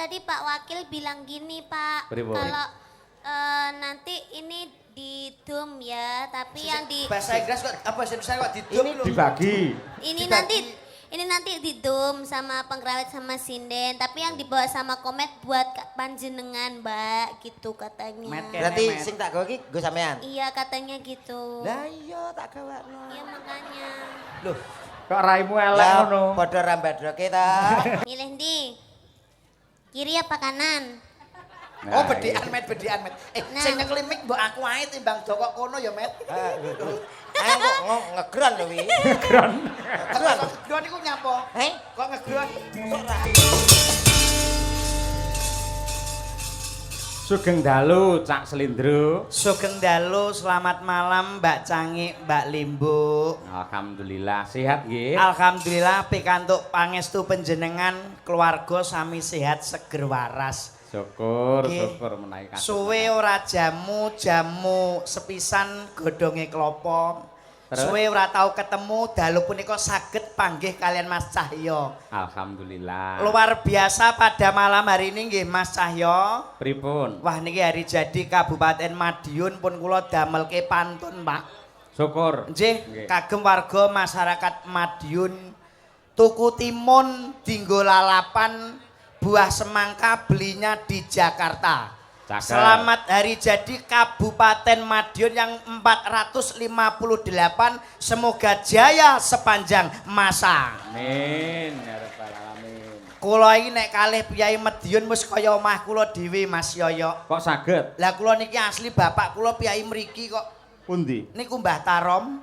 tadi Pak Wakil bilang gini Pak, kalau nanti ini di dom ya, tapi yang di bahasa Inggris kok apa bahasa Indonesia kok di dom lho. Dibagi. Ini nanti di dom sama pengrawit sama sinden, tapi yang dibawa sama Komet buat panjenengan, Mbak, gitu katanya. Berarti sing tak gawe iki nggo sampean. Iya, katanya gitu. Lah iya tak gawakno. Iya makanya. Loh, Kok raimu elek ngono? Padha rambadroke ta. Milih ndi? Kiri apa kanan? Oh, bedian met. Nah. Sing nyekeli mik mbok aku ae timbang joko kono ya, Met. Ayo kok ngegron lho wi. Ngegron. Ngegron iku nyapa? Kok ngegron? Sugeng dalu Cak Slindro. Sugeng dalu, selamat malam Mbak Cangik, Mbak Limbo. Alhamdulillah sehat nggih. Alhamdulillah pikantuk pangestu panjenengan keluarga sami sehat seger waras. Syukur Nggih. menawi kasih. Suwe ora jamu sepisan godhonge klopo. Terus? Suwe ora tau ketemu dalu punika saged panggih kalian Mas Cahyo. Alhamdulillah. Luar biasa pada malam hari ini nggih Mas Cahyo. Pripun? Wah niki hari jadi Kabupaten Madiun pun kula damelke pantun, Pak. Syukur. Nggih, kagem warga masyarakat Madiun tuku timun dinggo lalapan buah semangka belinya di Jakarta. Cakep. Selamat hari jadi Kabupaten Madiun yang 458. Semoga jaya sepanjang masa. Amin ya rabbal alamin. Kula iki nek kalih Piyai Madiun wis kaya omah kula dhewe Mas Yoyo. Kok saged? Lah kula niki asli bapak kula Piyai mriki kok. Pundi? Niku Mbah Tarom.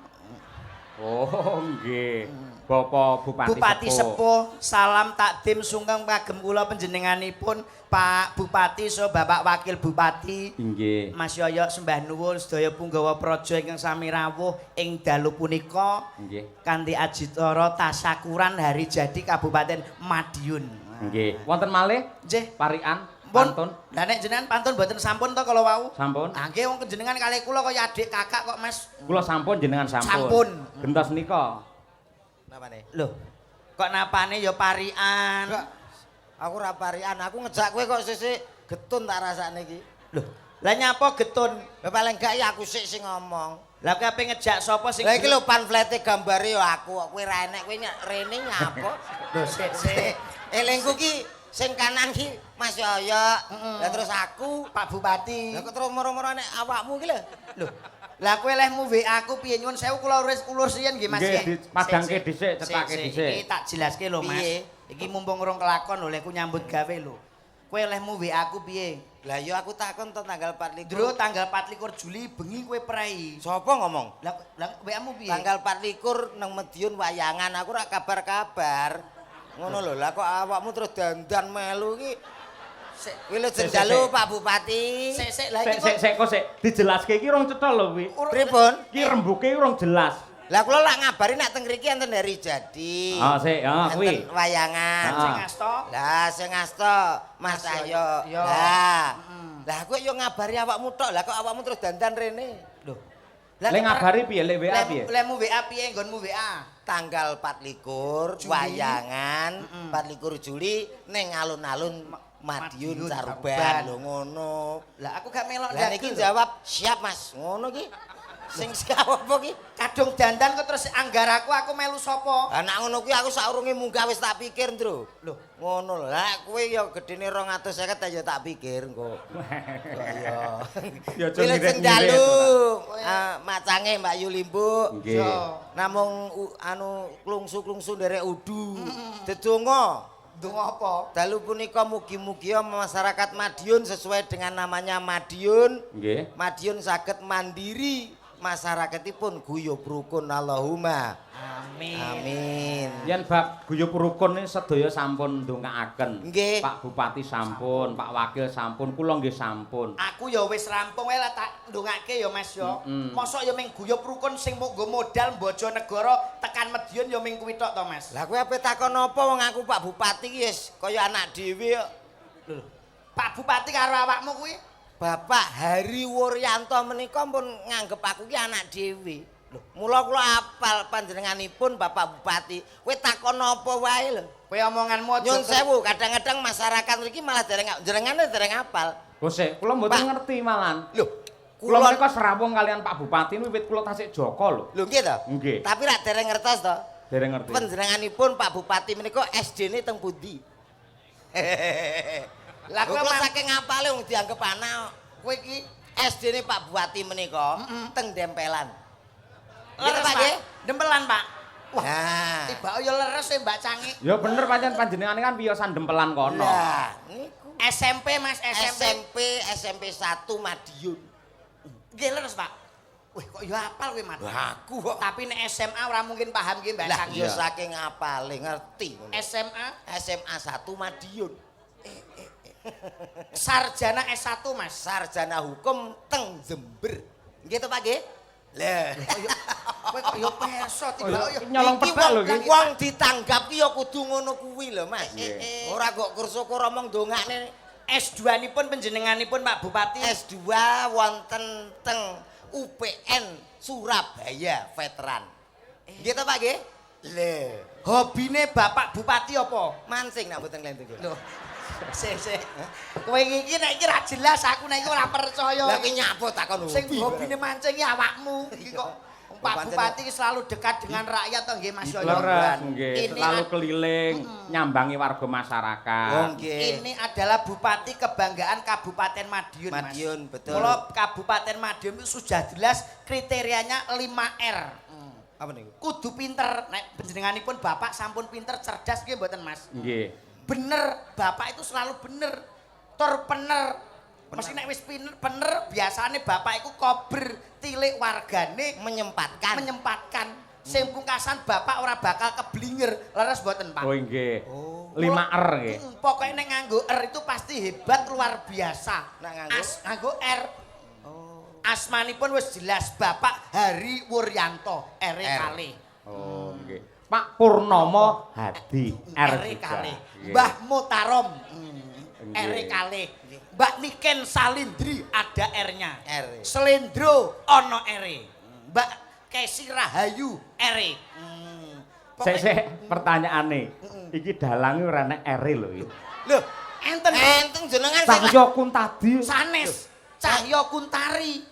Oh nggih. Bapak Bupati Sepuh, salam takdim sungkem kagem kula panjenenganipun Pak Bupati so Bapak Wakil Bupati. Nggih. Mas Yoyo sembah nuwun sedaya punggawa praja ingkang sami rawuh ing dalu punika. Nggih. Kanthi ajitara tasyakuran hari jadi Kabupaten Madiun. Nggih. Wonten malih? Nggih. Parian Pun. pantun. Lah nek jenengan pantun mboten sampun to kalau wau? Sampun. Nah, nggih wong jenengan kalih kula kaya adik kakak kok Mas. Kula sampun jenengan sampun. Sampun. Gentos nika. Napane? Loh. Kok napane ya parian? Enggak. Aku ora parian, aku ngejak kowe kok sisik getun tak rasane iki. Loh. Lah nyapa getun? Lah paling gak ya aku sik sing ngomong. Lah kowe ape ngejak sapa sing Lah iki lho pamflete gambare ya aku kok kowe ra enek kowe rene nyapa? Lho sik. Elingku ki sing kanan ki Mas Yoyo. Lah terus aku Pak Bupati. Lah kok terus moro-moro nek awakmu ki lho. Lho. Lah kowe lehmu WA aku piye nyuwun sewu kula ulur siyen nggih Mas Nggih, nggih. dipadangke dhisik, cetake dhisik. Iki tak jelaske lho Mas. Piye? Iki mumpung urung kelakon lho lek ku nyambut gawe lho. Kowe lehmu WA aku piye? Lah yo aku takon to tanggal 24. Dro tanggal 24 Juli bengi kowe prei. Sapa ngomong? Lah WA-mu piye? Tanggal 24 nang Madiun wayangan aku ora kabar-kabar. Ngono lho, lah kok awakmu terus dandan melu iki. Sik, Kowe lho jendalu Pak Bupati. sik lah iki Sik kok sik dijelaske iki rong cetha lho kuwi. Pripun? Iki rembuke rong jelas. Lah kula lak ngabari nek teng mriki enten hari jadi. Oh sik, kuwi. Enten wayangan. sing asta. Lah sing asta Mas Cahyo. Yo. Lah. Lah kowe yo ngabari awakmu tok. Lah kok awakmu terus dandan rene? Lho. Lek ngabari piye? Lek WA piye? Lemu WA piye nggonmu WA? Tanggal 24 wayangan 24 Juli ning alun-alun Madiun Caruban lho ngono. Lah aku gak melok Lah niki jawab siap Mas. Ngono ki. Sing siap apa ki? kadung dandan kok terus anggar aku melu sapa? Lah nek ngono kuwi aku saurunge munggah wis tak pikir, Ndro. Loh, Ngono lho. Lah kowe ya gedene 250 ya tak pikir engko. Iya. Ya aja Pilih ngirit-ngirit, sendalu. ora. Macange Mbak Yu Limbu. Nggih. Namung klungsu-klungsu nderek udu. Dedonga. ndonga apa? Dalu punika mugi-mugi masyarakat Madiun sesuai dengan namanya Madiun. Nggih. Madiun saged mandiri, masyarakatipun guyub rukun Allahumma. Amin. Amin. Yen bab guyub rukun ini sedaya sampun ndongaaken. Nggih. Pak Bupati sampun, Pak Wakil sampun, kula nggih sampun. Aku ya wis rampung wae lah tak ndongake ya Mas yo. Mosok ya ming guyub rukun sing nggo modal Bojonegoro tekan Madiun ya ming kuwi tok to Mas. Lah kowe ape takon apa wong aku Pak Bupati ki wis kaya anak dhewe kok. Lho, Pak Bupati karo awakmu kuwi Bapak Hari Wuryanto menika pun nganggep aku ki anak dhewe. Lho, mula kula apal panjenenganipun Bapak Bupati. Kowe takon apa wae lho. Kowe omonganmu aja. Nyun sewu, kadang-kadang masyarakat mriki malah jenengane dereng apal. Gose, kula mboten ngerti malan. Lho, Kula menika serawung kalian Pak Bupati wiwit kula tasik Joko lho. Lho nggih to? Nggih. Tapi rak dereng ngertos to. Dereng ngerti. Panjenenganipun Pak Bupati menika SD-ne teng pundi? Lah kowe kula mah- saking ngapale wong dianggep anak. Kowe iki SD-ne Pak Bupati menika teng Dempelan. leres, Pak Pak. nggih? Dempelan, Pak. Wah, Nah. tiba yo leres e Mbak Cangi. Ya bener pancen panjenengan kan piyosan dempelan kono. Lah, niku SMP, Mas, SMP 1 Madiun. Nggih leres, Pak. Wih, kok yo apal kowe, Mas. Lah aku kok Tapi nek SMA ora mungkin paham ki Mbak lah Cangi. ya saking apale ngerti ngono. SMA SMA 1 Madiun. sarjana S1, Mas. Sarjana hukum teng Jember. Nggih to Pak nggih? Lah, Kowe kok yo peso Oh, tiba yo. nyolong iki petak lho wong iki. wong ditanggap ki ya kudu ngono kuwi lho, Mas. Nggih. Ora kok kursukur omong dongakne S2-nipun panjenenganipun Pak Bupati. S2 wonten teng UPN Surabaya Veteran. Nggih to Pak nggih? Lho, Hobine Bapak Bupati apa? mancing nak mboten klentu. Loh. Sik. Kowe iki nek iki ra jelas aku nek iki ora percaya. Lah ki nyapo takon Sing hobi. hobine mancing iki awakmu. Iki kok Pak Bupati iki selalu dekat dengan rakyat to nggih Mas Yoyo. Leres nggih, Ini selalu ad- keliling nyambangi warga masyarakat. Oh nggih. Ini adalah Bupati Kebanggaan Kabupaten Madiun, Mas. Madiun, betul. Kalau Kabupaten Madiun itu sudah jelas kriterianya 5R. Apa niku? Kudu pinter. Nek panjenenganipun Bapak sampun pinter, cerdas nggih mboten, Mas? Nggih. Bener, Bapak itu selalu bener. Tur bener. Mesti nek wis bener, biasane Bapak iku kober tilik wargane menyempatkan. Sing pungkasan Bapak ora bakal keblinger. Leres mboten, Pak? Oh nggih. 5R nggih. Pokoknya nek nganggo R itu pasti hebat luar biasa. Nek nganggo? Nganggo R. Asmanipun wis jelas Bapak Hari Wuryanto, R kali. Oh nggih. Pak Purnomo Hadi R R juga. kali. Nggih. Mbah Mutarom, Nggih. R kali. Mbak Niken Salindri ada R-nya. R. Selendro ono R. Mbak Kesi Rahayu R. Sik pertanyaane. Iki dalange ora nek R lho iki. Loh, enten Enteng jenengan Cahya Kuntadi. sanes Cahya Kuntari.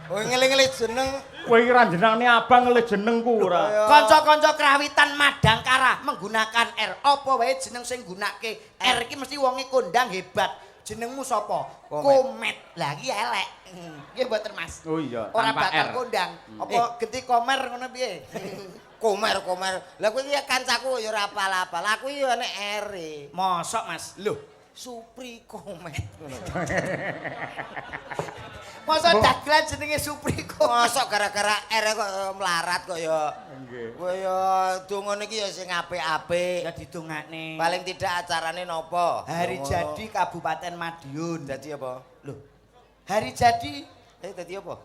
Oh ngeling-eling jeneng Kowe iki ra jenenge abang ngelih jenengku ora. Kanca-kanca krawitan Madangkara menggunakan R. Apa wae jeneng sing nggunakake R iki mesti wonge kondang hebat. Jenengmu sapa? Komet. Komet. Lah iki elek. Nggih mboten Mas. Oh iya, Ora tanpa bakal R. kondang. Apa genti komer ngono piye? komer. Lah kowe iki kancaku ya ora apal-apal. Aku ya nek R. Mosok Mas. Loh, Supri Komet. Mosok dagelan jenenge Supri kok. Mosok gara-gara R kok melarat kok ya. Nggih. Kowe ya dongane iki ya sing apik-apik. Ya didongakne. Paling tidak acarane nopo? Hari Ngono. jadi Kabupaten Madiun. Dadi apa? Loh. Hari jadi Dadi apa?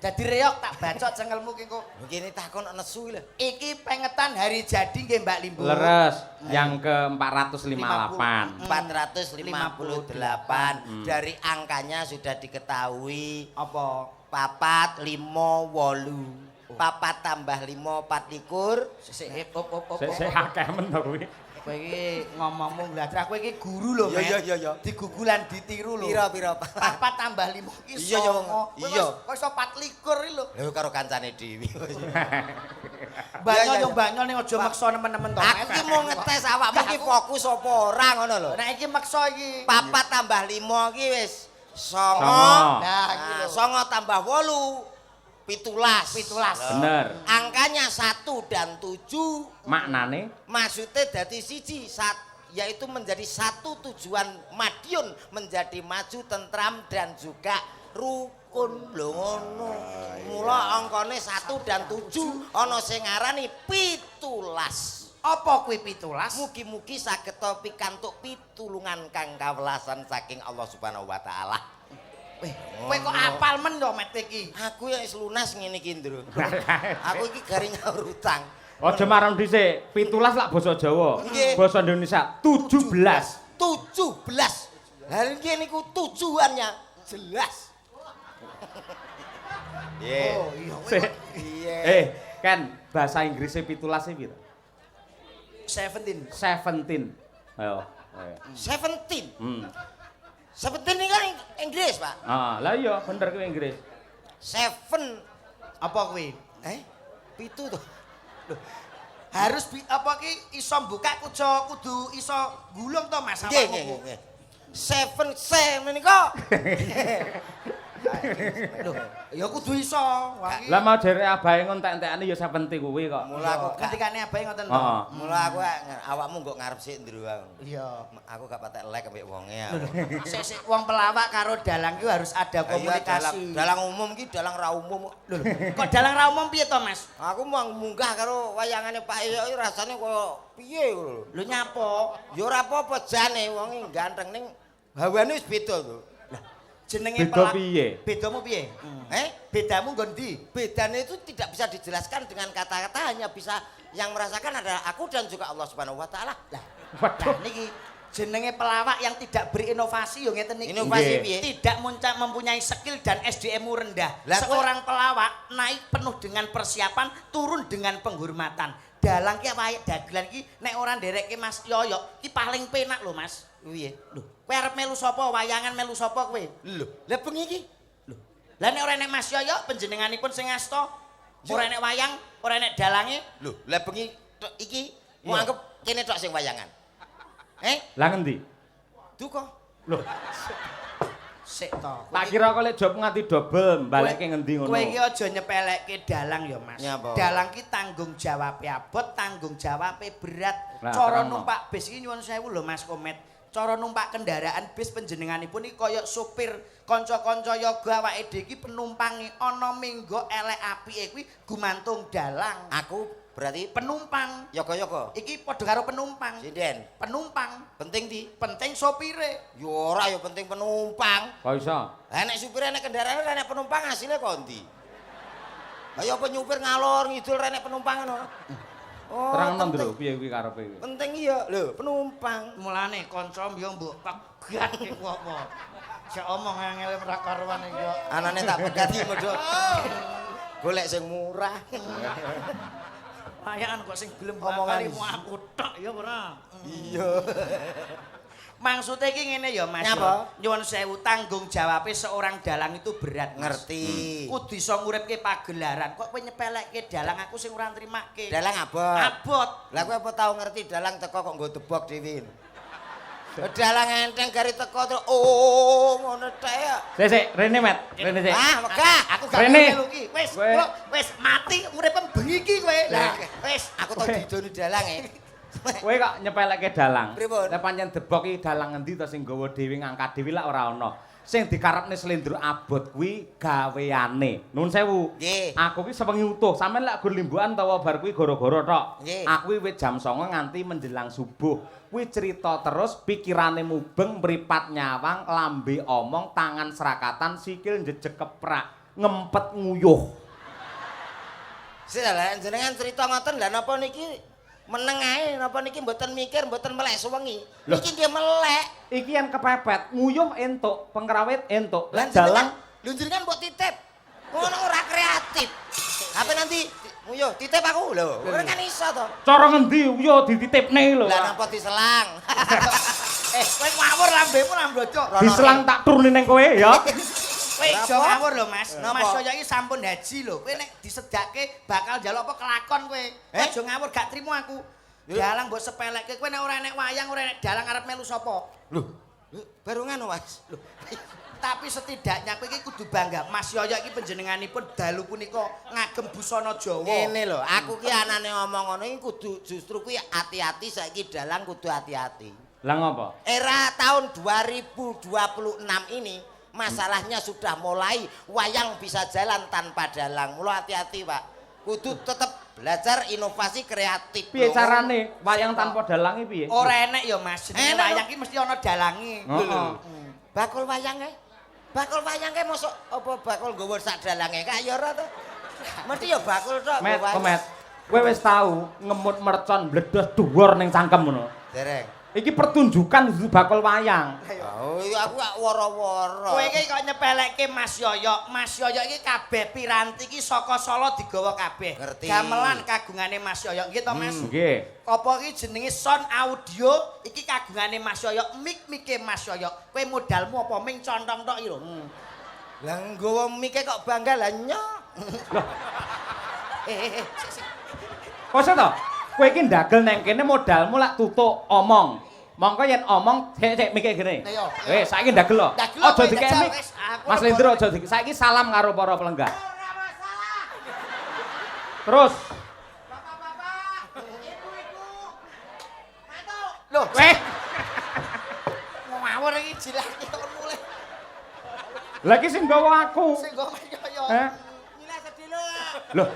dadi reok tak bacot cengelmu ki kok. Begini takon nesu lho. Iki pengetan hari jadi nggih Mbak Limbu. Leres yang ke 458. 458 dari angkanya sudah diketahui Apa? 4 5 8 papat tambah 5 24 Sik op. Sik akeh men to kuwi. Kowe iki ngomongmu belajar kowe iki guru lho, Iya, Met. iya, iya. Digugulan ditiru lho. pira 4 tambah 5 iki Iya, iya, iya. Kok iso 24 iki lho. lho karo kancane dhewe Banyol iya, yo iya. banyol ning aja maksa nemen-nemen to, aku Met. ki mau ngetes awakmu ki fokus apa ora ngono lho Nek iki maksa iki. 4 tambah 5 ki wis 9 Songo. Nah, iki lho. 9 tambah 8 17 Bener. angkanya 1 dan 7 Maknane maksudnya dari siji yaitu menjadi satu tujuan Madiun menjadi maju tentram dan juga rukun lho ngono mula angkane 1 dan 7 ana sing ngarani 17 Apa kuwi 17? mugi-mugi saged pikantuk pitulungan kang kawelasan saking Allah Subhanahu wa taala. Kowe kok apal men yo Met iki. Aku ya wis lunas ngene iki, Ndro. Aku iki gari nyaur utang. aja marang dhisik. 17 lak basa Jawa. Nggih. Basa Indonesia 17. 17. Lah iki niku tujuannya jelas. Oh iya. Sik. Iya. Kan bahasa Inggrisnya 17 e piro? Seventeen. 17. Ayo. 17. Hmm. 17 ini kan Inggris, Pak. Ah, lah iya bener kuwi Inggris. 7 Apa kuwi? Pitu tuh. Harus apa ki iso buka kudu iso gulung to Mas Nggih, nggih. 7 menika. Lho, ya kudu iso. Lah mau jere abahe ngontek-entekane ya 70 kuwi kok. Mula aku ketikane abahe ngoten to. Heeh. Mula aku awakmu nggo ngarep sik ndro aku. Iya. Aku gak patek lek ambek wonge ya. Sik wong pelawak karo dalang ki harus ada komunikasi. Dalang umum ki dalang ra umum. Lho, kok dalang ra umum piye to, Mas? Aku mau munggah karo wayangane Pak Iyo iki rasane kaya piye lho. Lho nyapa? Ya ora apa-apa jane wong ganteng ning hawane wis beda to. Jenenge Beda piye? Bedamu piye? Bedamu nggon ndi? Bedanya itu tidak bisa dijelaskan dengan kata-kata, hanya bisa yang merasakan adalah aku dan juga Allah Subhanahu wa taala. Waduh niki jenenge pelawak yang tidak berinovasi yo ngeten niki. Inovasi piye? Tidak mempunyai skill dan SDM-mu rendah. Lah, Seorang pelawak naik penuh dengan persiapan, turun dengan penghormatan. Dalang ki apa dagelan ki nek ora nderekke Mas Yoyo ki paling penak lho Mas. Piye? Lho, kowe arep melu sapa? Wayangan melu sapa kowe? Lho, lah bengi iki Lah nek ora enek Mas Yoyo panjenenganipun sing ngasta, ora enek wayang, ora enek dalange. lho, lah bengi iki mau Iya. anggap kene tok sing wayangan. Lah ngendi? Duka. Lho, Sik to. tak kira kok lek job nganti double, balekke ngendi ngono. Kowe iki aja nyepelekke dalang ya, Mas. Nyapa? Dalang ki tanggung jawabe abot, tanggung jawabe berat. Lah, Cara terangno. numpak bis iki nyuwun sewu lho Mas Komet. Cara numpak kendaraan bis panjenenganipun iki kaya supir kanca-kanca yoga awake dhewe iki penumpange ana minggo elek apike kuwi gumantung dalang. Aku berarti Penumpang. yoga-yoga. Iki padha karo penumpang. Sinden. Penumpang Penting di. penting sopire. Yo ora yo penting penumpang. Kok iso? Lah nek supir nek kendaraan nek penumpang hasilnya kok ndi? Ayo apa nyupir ngalor ngidul nek penumpang ngono. Oh, Terangno penting. ndro piye kuwi karepe kuwi. Penting iya lho penumpang. Mulane kanca yo mbok pegat ki apa. Sik omong angel ora karuan iki yo. Anane tak pegati modho. Golek sing murah. Layangan kok sing gelem Omongan bakalimu aku tok ya ora. Iya. Maksudnya iki ngene ya Mas. Nyapa? Nyuwun sewu tanggung jawabe seorang dalang itu berat. Mas. Ngerti. Kudu iso nguripke pagelaran. Kok kowe nyepelekke dalang aku sing ora nrimake. Dalang abot. Abot. Lah kowe apa tau ngerti dalang teko kok nggo tebok dhewe. Dalang enteng gari teko terus ngono tek ya. Sik, rene Met, rene sik. Ah, megah. Aku gak Rene. melu ki. Wis, Kowe- wis mati uripem bengi ki kowe. Lah, wis Aku tau didoni dalang Kowe kok nyepelekke dalang. Pripun? Lah pancen debok iki dalang ngendi to sing gawa dhewe ngangkat dhewe lak ora ana. Sing dikarepne slendro abot kuwi gaweane. Nuwun sewu. Nggih. Aku ki sewengi utuh. Sampeyan lak gur limbukan utawa bar kuwi gara-gara tok. Nggih. Aku wit jam 09.00 nganti menjelang subuh. Kuwi cerita terus, pikirane mubeng, mripat nyawang, lambe omong, tangan serakatan, sikil njejeg keprak, ngempet nguyuh. Sik lah jenengan cerita ngoten lah napa niki meneng ae napa niki mboten mikir mboten melek suwengi. Loh. Niki nggih melek. Iki yang kepepet, nguyuh entuk, pengrawit entuk, Lah dalang jenengan mbok titip. Ngono ora kreatif. Apa nanti Muyo titip aku lho. Ora kan iso to. cara ngendi yo dititipne lho. Lah napa diselang? kowe ngawur lambemu lambocok. Diselang tak turuni ning kowe ya. Kowe aja ngawur lho Mas. Napa? Mas Yoyo iki sampun haji lho. Kowe nek disedake bakal njaluk apa kelakon kowe. Aja ngawur gak trimo aku. Dalang mbok sepelekke kowe nek ora enek wayang, ora enek dalang arep melu sapa? Lho, baru ngono Mas. Lho. Tapi setidaknya kowe iki kudu bangga. Mas Yoyo iki panjenenganipun dalu punika ngagem busana Jawa. Ngene lho, aku ki anane ngomong ngono iki kudu justru kuwi hati-hati saiki dalang kudu hati-hati. Lah ngopo? Era tahun 2026 ini masalahnya sudah mulai wayang bisa jalan tanpa dalang. Mula hati-hati, Pak. Kudu tetep belajar inovasi kreatif. Piye Lho, carane wayang tanpa dalange piye? Ora enek ya Mas. Jenenge Enek, wayang iki mesti ana dalange. Heeh. bakul wayang kae. Bakul wayang kae mosok apa bakul nggawa sak dalange kae ya ora to. Mesti ya bakul tok. Met, nggawa wayang. komet. Kowe wis tau ngemut mercon bledos dhuwur ning cangkem ngono. Dereng. Iki pertunjukan dudu bakal wayang. Oh, aku gak woro-woro. Kowe iki kok nyepelekke Mas Yoyo. Mas Yoyo iki kabeh piranti iki saka Solo digawa kabeh. Ngerti. Gamelan kagungane Mas Yoyo. Nggih to, Mas? Nggih. Apa iki jenenge sound audio iki kagungane Mas Yoyo. Mik-mike Mas Yoyo. Kowe modalmu apa ming contong tok iki lho. Lah nggawa mike kok bangga lah nyok. Kose to? Kowe iki ndagel nang kene modalmu lak tutuk omong. Mongko yen omong sik mikir gene. Ayo. Wis saiki ndagel lho. Ndagel lho, Aja kowe dikek njajal, mik. wis. Aku Mas ora Lindro boleh. aja dikek. Saiki salam karo para pelenggah. Terus. Lho, Weh, ngawur iki jilake kok mulih. lha iki sing gawa aku. Sing nggo Mas Yoyo. Heh. Loh,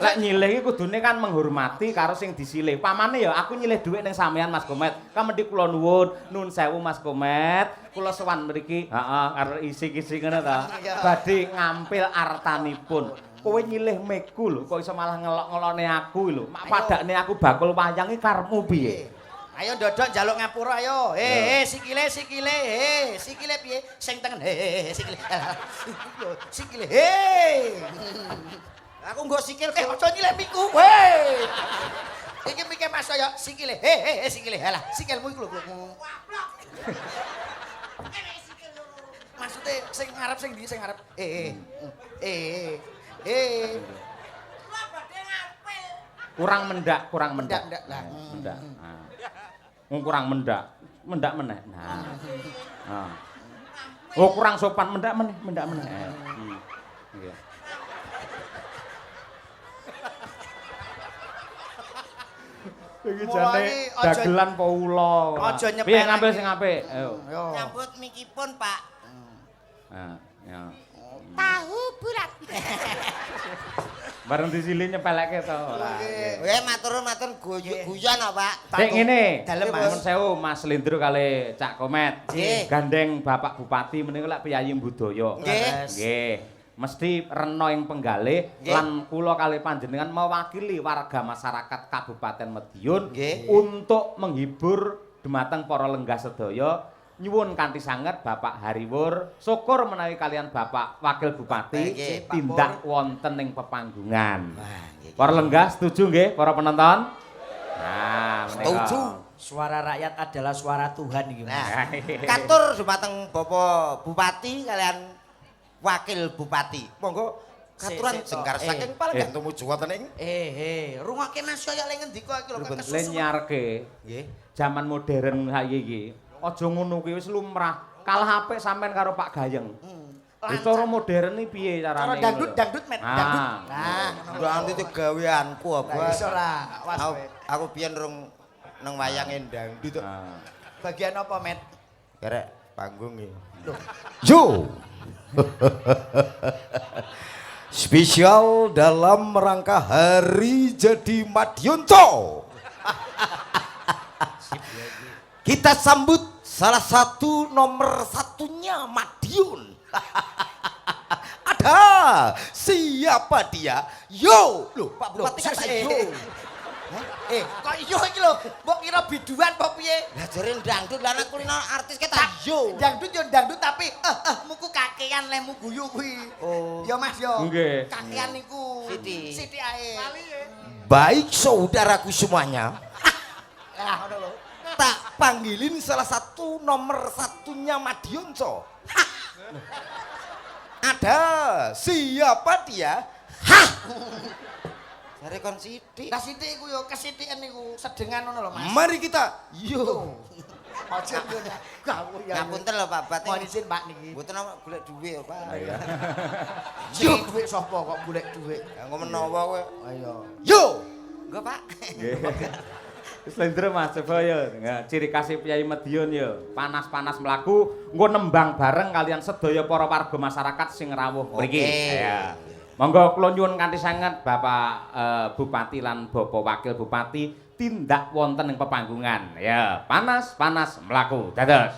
lek nyilih iki kudune kan menghormati karo sing disilih. Pamane ya aku nyilih dhuwit ning sampean Mas Komet. Kamendhi kula nuwun sewu Mas Komet. Kula sowan mriki, heeh, karo isi-isi ngono ta. Badhe ngampil artanipun. Kowe nyilih meku lho, kok iso malah ngelok-ngelone aku lho. Mak padakne aku bakul wayang iki karepmu piye? Ayo ndodok njaluk ngapura ayo. Sikile sikile piye? Sing tengen. Sikile. Sikile. Aku nggo sikil Aja nyilih miku. Hei. Iki mike Mas Yoyo. Sikile. Sikile. Halah, sikilmu iku lho. Maksude sing ngarep sing ndi sing ngarep? Kurang mendak. Mendak lah. Mendak. Kurang mendak. Mendak meneh. Nah. Nah. Oh, kurang sopan mendak meneh. Nggih. Iki jane dagelan Paulo. Aja nyepelake. Piye ngambil sing apik? Ayo. nyambut mikipun, Pak. Nah, ya. Tahu bulat. Bareng disilih nyepeleke to ora. Weh matur guyon apa, Pak? Sik ngene, Dalem, Mas. nuwun sewu Mas Lindro kali Cak Komet. Nggih. Gandeng Bapak Bupati menika lak piyayi budaya. Nggih. Nggih. Mesti rena ing penggalih Nggih. lan kula kali panjenengan mewakili warga masyarakat Kabupaten Madiun Nggih. untuk menghibur dumateng para lenggah sedaya. Nyuwun kanthi sanget Bapak Hariwur, syukur menawi kalian Bapak Wakil Bupati Nggih, Pak tindak wonten ing pepanggungan. Wah, nggih. Para lenggah setuju nggih para penonton? Nah, menika. Setuju. Suara rakyat adalah suara Tuhan iki. Nah, katur dumateng Bapak Bupati kalian Wakil Bupati. Monggo katuran Sik, jengkar tok. saking paling tumuju wonten ing Rungokke Mas Yoyo lek ngendika iki lho Le kesusu. nyarke nggih. zaman modern saiki iki. Aja ngono kuwi wis lumrah. Kalah apik sampean karo Pak Gayeng. Wis cara modern iki piye carane? Cara dangdut met dangdut. Ah. Nanti itu gaweanku apa? Lah iso ora. Was Aku, kowe. aku biyen rung nang wayange dangdut. Ah. Bagian apa, Met? Kerek panggung iki. Yo. Spesial dalam rangka Hari Jadi Madiunco. Kita sambut salah satu nomor satunya Madiun. Ada siapa dia? Yo, loh Pak Bupati kata yo. Kok iyo iki lho? Mbok kira biduan apa piye? Lah jare dangdut lah nek kulino artis kita yo. Dangdut yo dangdut tapi muku kakean lemu guyu kuwi. Oh. Yo Mas yo. Nggih. Kakean niku. Siti. Siti ae. Baik saudaraku semuanya, Lah ngono lho. tak panggilin salah satu nomor satunya Madiunco. Ada siapa dia? Jare kon sithik. Lah sithik iku yo kesithiken niku sedengan ngono lho Mas. Mari kita yo. Aja yo kamu ya. Ngapunten lho Pak Bupati. Mohon izin Pak niki. Mboten apa golek dhuwit ya, Pak. Yo duit sapa kok golek duit. Ya engko menawa kowe. Ayo. Yo. Engko Pak. Nggih. Wis Lindro Mas coba yo. Nah, ciri kasih Piyai Madiun yo. Panas-panas mlaku engko nembang bareng kalian sedaya para warga masyarakat sing rawuh mriki. Oke. Ya. Monggo kula nyuwun kanthi sanget Bapak Bupati lan Bapak Wakil Bupati tindak wonten ing pepanggungan. Ya, panas-panas mlaku. Dados.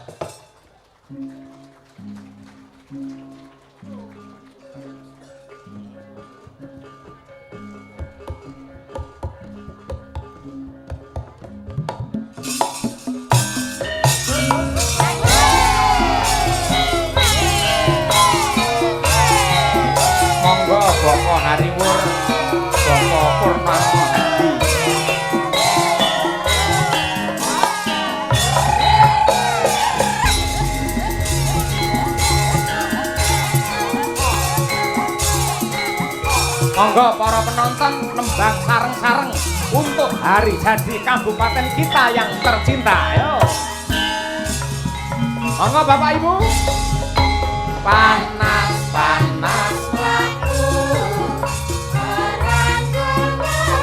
Monggo para penonton nembang sareng-sareng untuk hari jadi kabupaten kita yang tercinta. Ayo. Monggo Bapak Ibu. Panas panas laku orang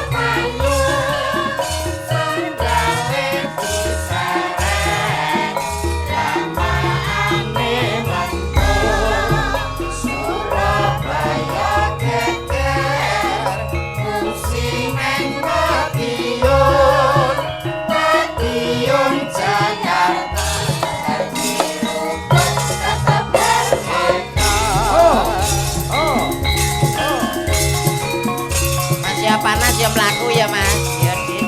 kayu sandale diseret lamaane mantu Surabaya geger musingen Madiun Madiun Jakarta Masih panas ya mlaku ya Mas. Ya Dit.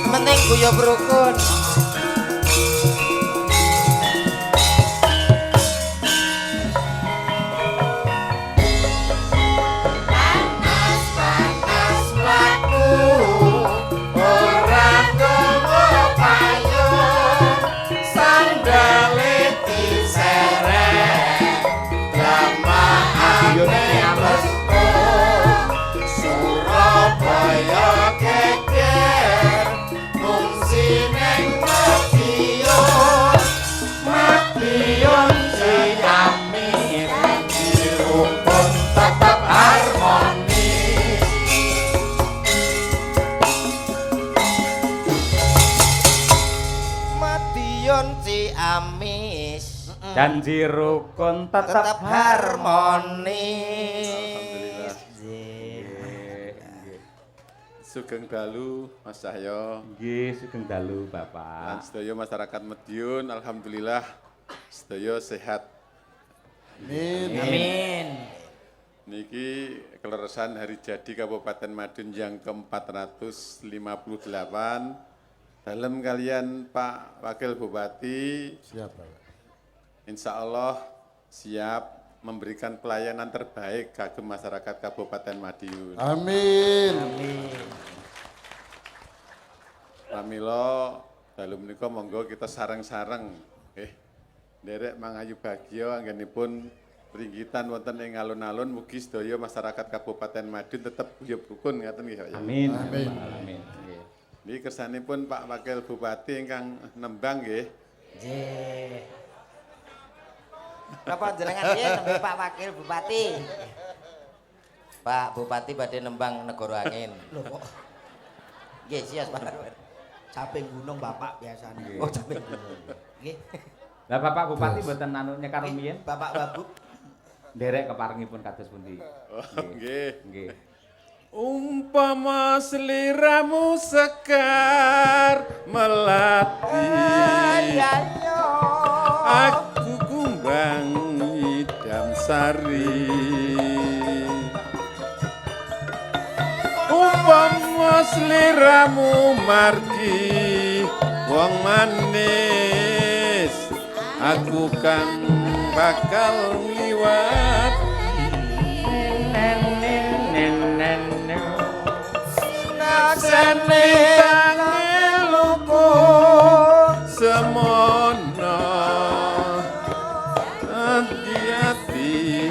Penting guyub rukun. panas laku ora gowo payung sandale diseret lamaane mestu Surabaya geger mungsine Madiun Madiun Ciamis rukun tetap harmoni Madiun Ciamis janji rukun tetap harmonis. Sugeng dalu Mas Cahyo nggih sugeng dalu lan Bapak. sedaya masyarakat Madiun alhamdulillah sedaya sehat. Amin. Niki keleresan hari jadi Kabupaten Madiun yang ke-458 dalam kalian Pak Wakil Bupati Siap, Bapak. insya Allah siap memberikan pelayanan terbaik kagem masyarakat Kabupaten Madiun. Amin. Pramila dalu menika monggo kita sareng-sareng nderek mangayu bagya anggenipun pringgitan wonten ing alun-alun mugi sedaya masyarakat Kabupaten Madiun tetep guyub rukun ngaten nggih Pak ya. Amin. Amin. Amin. Nggih. Niki kersanipun Pak Wakil Bupati ingkang nembang nggih. Nggih. Napa jenengan piye nembe Pak Wakil Bupati? Pak Bupati badhe nembang Negara Angin. Lho kok. Nggih, sias Pak. Caping gunung Bapak biasanya. Oh, capek. Nggih. Lah Bapak Bupati mboten anunya karo miyen Bapak Wagub. nderek keparengipun kados pundi? Oh, nggih. Nggih. Umpama seliramu sekar melati aku kumbang idam sari umpama seliramu margi wong manis aku kang bakal liwat Sene tangeluku semono hati-hati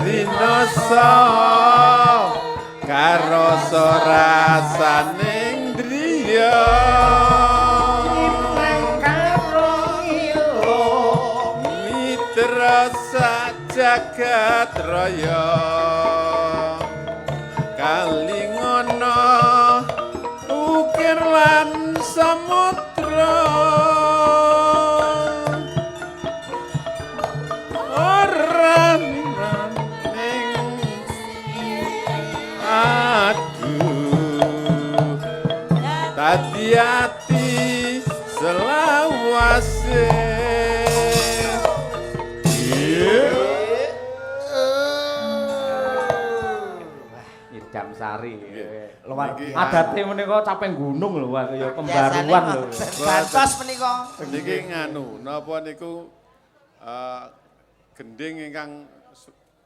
Rinoso karo sorasaning driya rasa jagat raya kalingono ukir lan samudra ora ning aduh tadi hati selawase Idam Sari. Luar biasa. Adate menika caping gunung lho kaya kembaruan lho. Bantos menika. niki nganu napa niku gending ingkang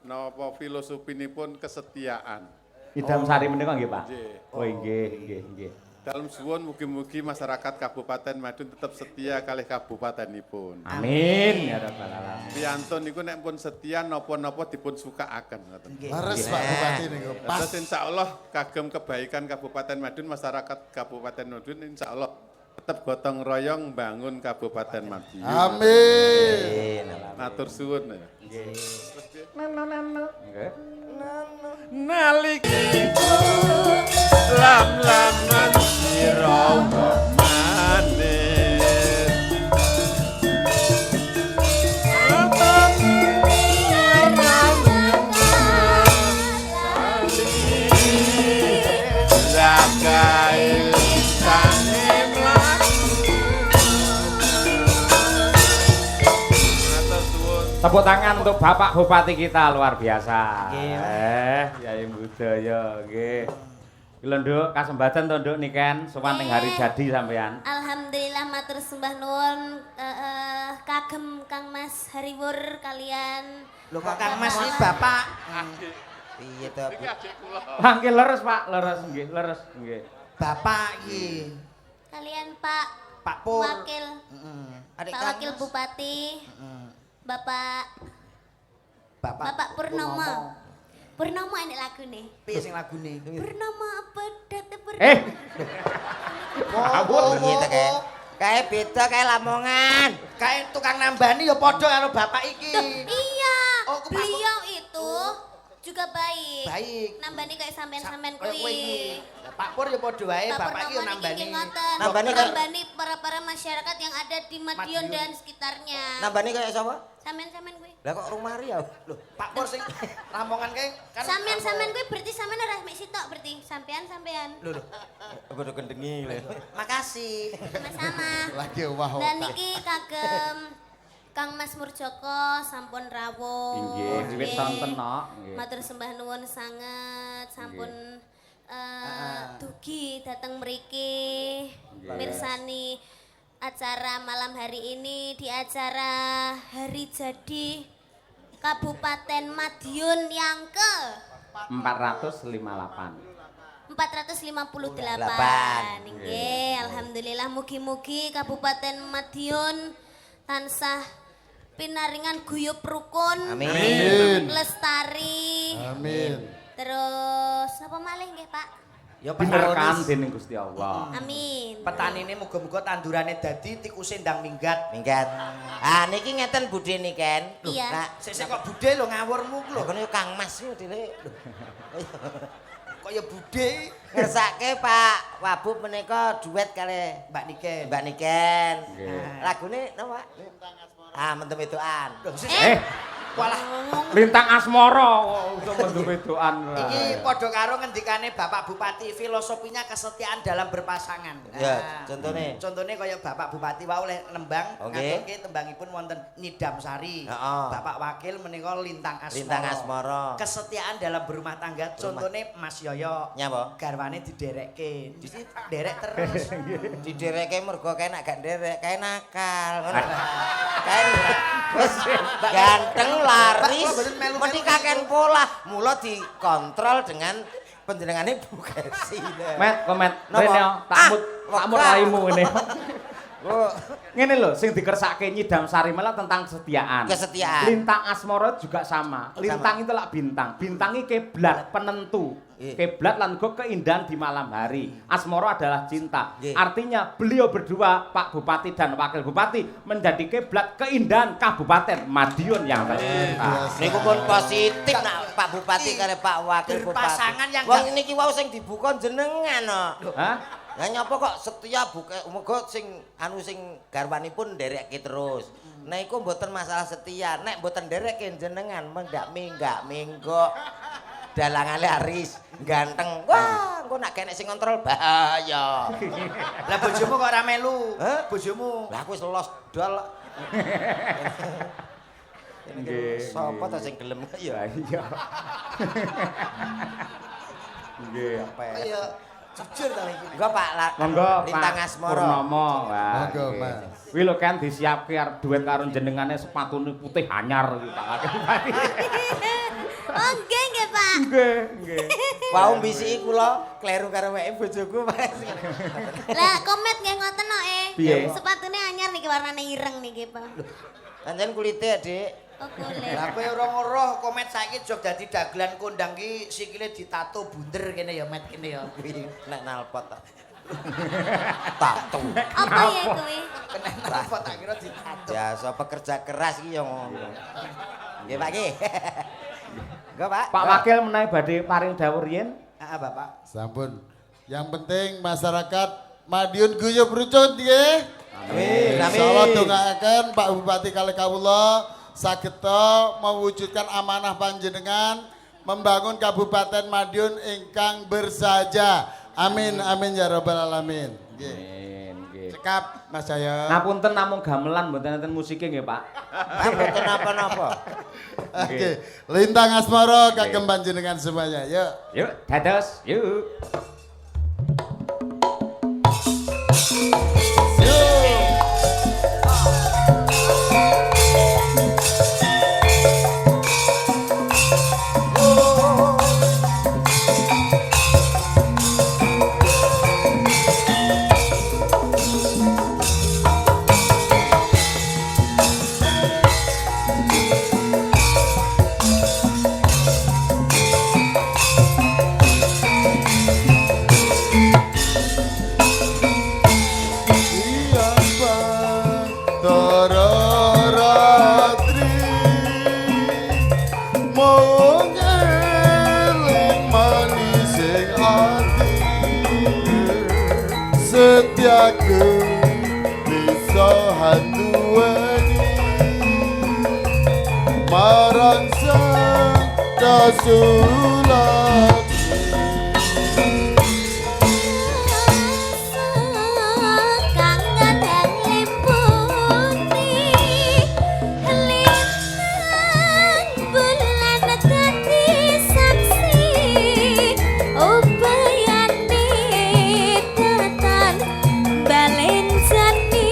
napa filosofipun kesetiaan. Idam Sari menika nggih Pak. Nggih. Oh nggih, nggih, nggih. Dalem suwun mugi-mugi masyarakat Kabupaten Madiun tetap setia kalih kabupatenipun. Amin ya rabbal alamin. Piyantun niku nek pun setia napa-napa dipun sukaaken ngoten. Leres Pak Bupati niku. Pas. Terus insyaallah kagem kebaikan Kabupaten Madiun, masyarakat Kabupaten Madiun insyaallah tetap gotong royong bangun Kabupaten Madiun. Amin. Matur suwun ya. Nggih. Nalika lam-laman sira manis Zakai sange mlaku. Matur suwun. Tepuk tangan untuk Bapak Bupati kita luar biasa. Nggih. Yai budaya nggih. Lho Nduk, kasembatan to Nduk niken sowan ning hari jadi sampean. Alhamdulillah matur sembah nuwun kagem Kang Mas Hariwur kalian. Lho kok Kang Mas iki bapak. Piye to, Bu? Wah, nggih leres Pak, leres nggih, leres nggih. Bapak iki. Kalian Pak Pak Pur. Wakil Adik Pak Kang Wakil Mas. Bupati Bapak Bapak Purnomo. Purnomo ini lagune. Piye sing lagune? Purnomo pedet Eh, Ngawur Gitu kae. Kae beda kae Lamongan. Kae tukang nambani ya padha karo bapak iki. Iya, Oh, aku beliau itu juga baik. Baik. Nambani kayak sampean-sampean Koyo kowe kuwi. iki. Pak Pur ya padha wae, bapak iki ya nambani. Nambani kayak- Nambani para masyarakat yang ada di Madiun Madiun. dan sekitarnya. Nambani kaya sapa? Sampean-sampean kuwi. Lah kok rumah Ria? Loh, Pak Pur sing Lamongan kae kan. Sampean-sampean kuwi berarti sampean ora mek sitok berarti. Sampean-sampean. Lho, bodo gendengi lho. makasih. Sama-sama. Lagi wah. Dan niki kagem Kang Mas Murjoko sampun rawuh. inggih, wis sonten no. Nggih. Matur sembah nuwun sanget sampun dugi dateng mriki mirsani acara malam hari ini di acara hari jadi Kabupaten Madiun yang ke 458. 458. Nggih, alhamdulillah mugi-mugi Kabupaten Madiun tansah pinaringan guyub rukun. Amin. Lestari. Amin. Terus apa malih nggih, Pak? Ya Diberkahan dening Gusti Allah. Amin. Petanine muga-muga tandurane dadi tikuse ndang minggat. Minggat. Ah niki ngeten budhe niken. Iya. Nah, Sik kok budhe lho ngawurmu ku lho lho. kono yo Kang Mas yo dile. Kok ya budhe Ngersake Pak Wabub menika duet kali Mbak Niken. Mbak Niken. Nggih. Lagune napa? Ah mentem wedokan. Loh, sik Eh, walah Lintang Asmara kok mendung wedokan. iki padha karo ngendikane Bapak Bupati, filosofinya kesetiaan dalam berpasangan. Ya, contone. Contone kaya Bapak Bupati wae oleh nembang Oke. ngaturke tembangipun wonten Nidam Sari. Heeh. Bapak Wakil menika Lintang Asmara. Lintang Asmara. Kesetiaan dalam berumah tangga contone Mas Yoyo. Nyapa? Garwane diderekke. Derek terus. Didereke mergo kae nek gak nderek kae nakal. Ngono. Kae wis ganteng laris. Pak, mboten melu-melu Mesti kaken pola. Mula dikontrol dengan panjenengane Bu Gesi. Met, komet. Napa? Rene yo, takmut Ah, takmut wekal. raimu ngene. Oh, Ngene lho, sing dikersake Nyidam Sari malah tentang kesetiaan. Kesetiaan. Lintang Asmara juga sama. Lintang itu lah bintang. Bintang ini kiblat penentu. Iya. Kiblat lan go keindahan di malam hari. Asmara adalah cinta. Iya. Artinya beliau berdua, Pak Bupati dan Wakil Bupati, menjadi kiblat keindahan Kabupaten Madiun yang tercinta. niku pun positif nak Pak Bupati kare Pak Wakil Bupati. Berpasangan yang Wong niki wau sing dibuka jenengan no. Hah? Lah nyapa kok setia buka muga sing anu sing garwanipun nderekke terus. Nah iku mboten masalah setia, nek mboten nderekke jenengan menggak minggo. Dalangane aris, ganteng. Wah, engko nak kene sing kontrol bahaya. Lah bojomu kok ora melu? Hah? Bojomu. Lah aku wis los dol. Nggih, Sapa to sing gelem ya? Lah iya. Nggih. Ayo jujur ta iki. Enggak Pak, Monggo Lintang Pak Asmara. Purnomo. Wah, Monggo, nggih. Mas. Kuwi lho kan disiapke arep duet karo jenengane sepatune putih anyar iki Pak Wakil Bupati. Oh, nggih nggih, Pak. Nggih, nggih. Wau mbisiki kula kleru karo weke bojoku, Mas. Lah, komet nggih ngoten no, Piye? Sepatune anyar niki warnane ireng niki, Pak. Anjen kulite, Dik. Oh, kulit. Lah kowe ora ngeroh komet saiki jog dadi dagelan kondang ki sikile ditato bunder kene ya met kene ya. Kuwi nek nalpot ta. Tato. Apa ya kuwi? Kena apa tak kira ditato. Biasa pekerja keras iki ya ngono. Nggih, Pak nggih. Enggak, Pak. Pak Wakil menawi badhe paring dawuh riyen. Heeh, Bapak. Sampun. Yang penting masyarakat Madiun guyub rucut nggih. Amin. Insyaallah dongaaken Pak Bupati kalih kawula sageta mewujudkan amanah panjenengan membangun Kabupaten Madiun ingkang bersahaja. Amin amin ya rabbal alamin. Nggih. Amin, nggih. Cekap Mas Jaya. Ngapunten namung gamelan mboten enten musike nggih, Pak. Mboten napa-napa. Oke, lintang asmara kagem panjenengan semuanya. Yuk. Yuk, dados, yuk. Setiaku bisa handuani marang sang dasulati Kang gadang liputi lintang bulan dadi saksi ubayane tetan balen jani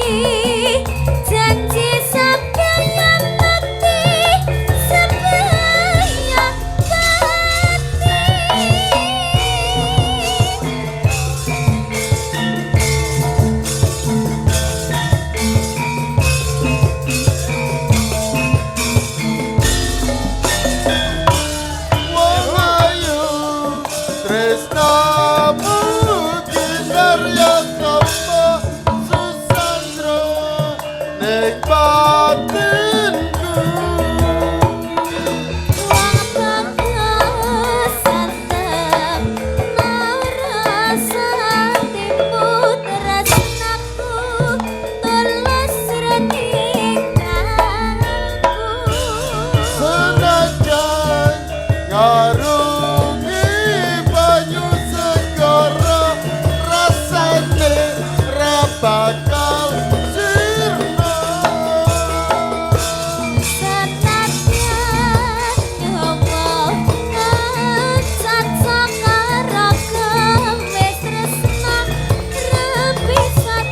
janji sabaya mati sabaya wong ayu tresnamu kinarya sapa susandra ning batinku Wong bangga santem narasa tipu tresnaku tulus reningkanku senajan ngarungi banyu segara rasane ra bakal sirna Senadyan nyoba ngecat sakara kemis tresna repisah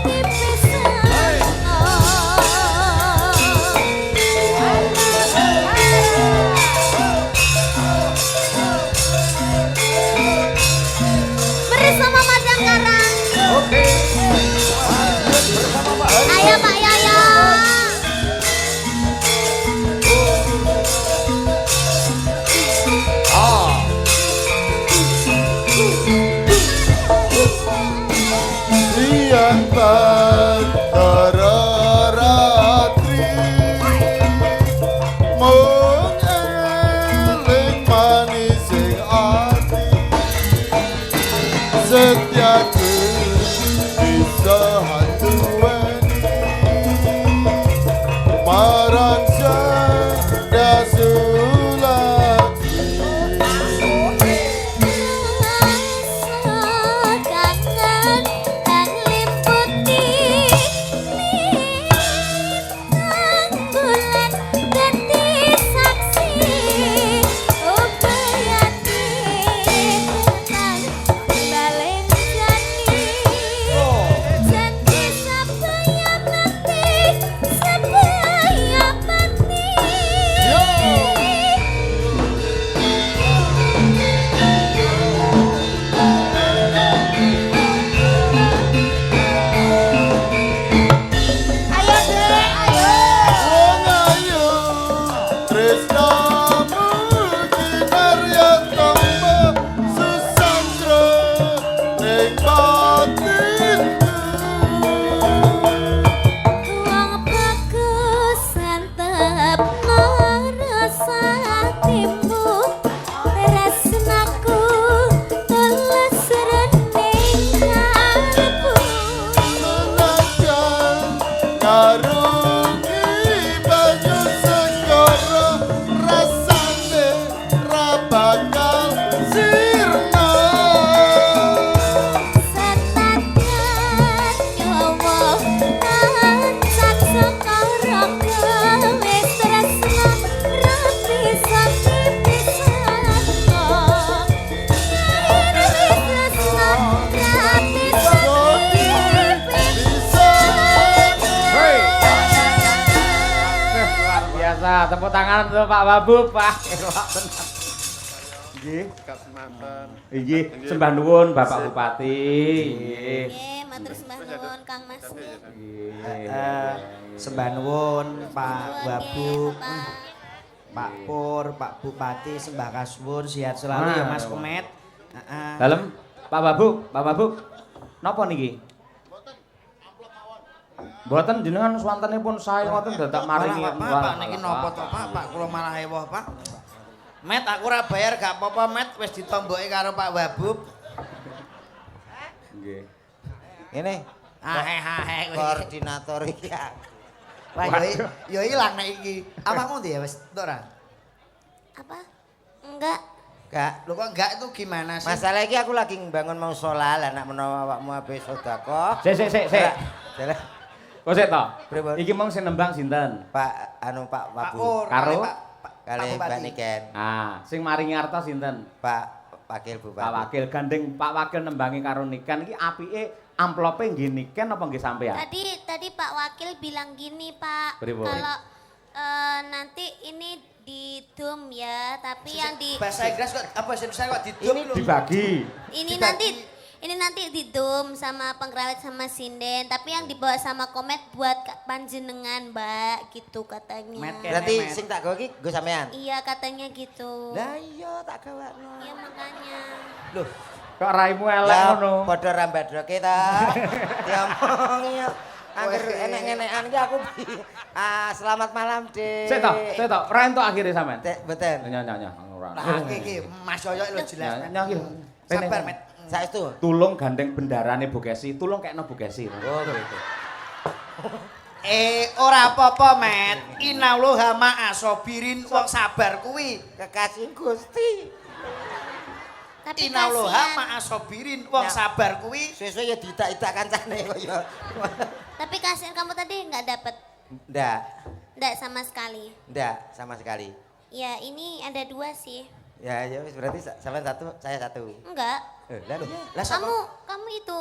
bersama Madang Karang. Ayo Pak Yaya. Siang Bahtara Ratri mung eling manising ati setiaku bisa handuani marang sang dasulati Kangen kang liputi lintang bulan dadi saksi ubayane tenan balen jani Wah, tepuk tangan untuk Pak Wabub, Pak. Elok tenan. Nggih. Kasmatan. Nggih, sembah nuwun Bapak Bupati. Nggih. Nggih, matur sembah nuwun Kang Mas. Sembah nuwun Pak Wabub, Pak. Pak Pur, Pak Bupati, sembah kasuwun sehat selalu ya Mas Komet. Heeh. Dalem Pak Wabub. Napa niki? Mboten jenengan swantenipun sae ngoten dadak maringi. Pak niki napa to Pak? Pak kula malah ewoh Pak. Met aku ora bayar gak apa-apa Met, wis ditomboki karo Pak Wabub. Nggih. Ini Hahe. koordinator iki. Wah yo ilang nek iki. Awakmu ndi ya wis entuk ora? Apa? Enggak. Gak. Lho kok enggak itu gimana sih? Masalah iki aku lagi bangun mau sholat lah, nak menawa awakmu ape sedekah. Sik. Jalan. Kok sik to? Pripun? Iki mong sing nembang sinten? Pak Pak Wabu. Pur, Karo? Kali Mbak Niken. Ah, sing maringi arta sinten? Pak Wakil Bupati. Pak Wakil gandeng Pak Wakil nembangi karo Niken iki apike amplope nggih Niken apa nggih sampean? Tadi Pak Wakil bilang gini, Pak. Pripun? Kalau nanti ini didum ya, tapi yang di bahasa Inggris kok apa sih saya kok didum lho. Dibagi. ini nanti didum sama pengrawit sama sinden, tapi yang dibawa sama Komet buat panjenengan, Mbak, gitu katanya. Met, Berarti Met. sing tak gawe iki nggo sampean. Iya, katanya gitu. Lah iya tak gawakno. Iya, makanya. Loh, Kok raimu elek lah ngono? padha rambadroke ta. Diomongi ya. Angger enek-enekan iki aku selamat malam, Dik. Sik to, ora entuk akhire sampean. Mboten. Nyanyi ora. Nah, iki Mas Yoyo lho jelas. Met. Nyanyi. Sabar, Met. Saestu. Tulung gandeng bendarane Bu Kesi, tulung kekno Bu Kesi. Oh, gitu. Ora apa-apa, Met. Innallaha ma'asobirin, wong sabar kuwi. Kekasih Gusti. Tapi Innallaha kasihan. ma'asobirin, wong Ya. sabar kuwi. Sesuk ya ditak-itak kancane kok ya. Tapi kasihan kamu tadi nggak dapet, nggak sama sekali. Ndak sama sekali. Ya, ini ada 2 sih. Ya, ya wis berarti sampean satu, saya satu. Enggak. Lah Lah sapa? Kamu itu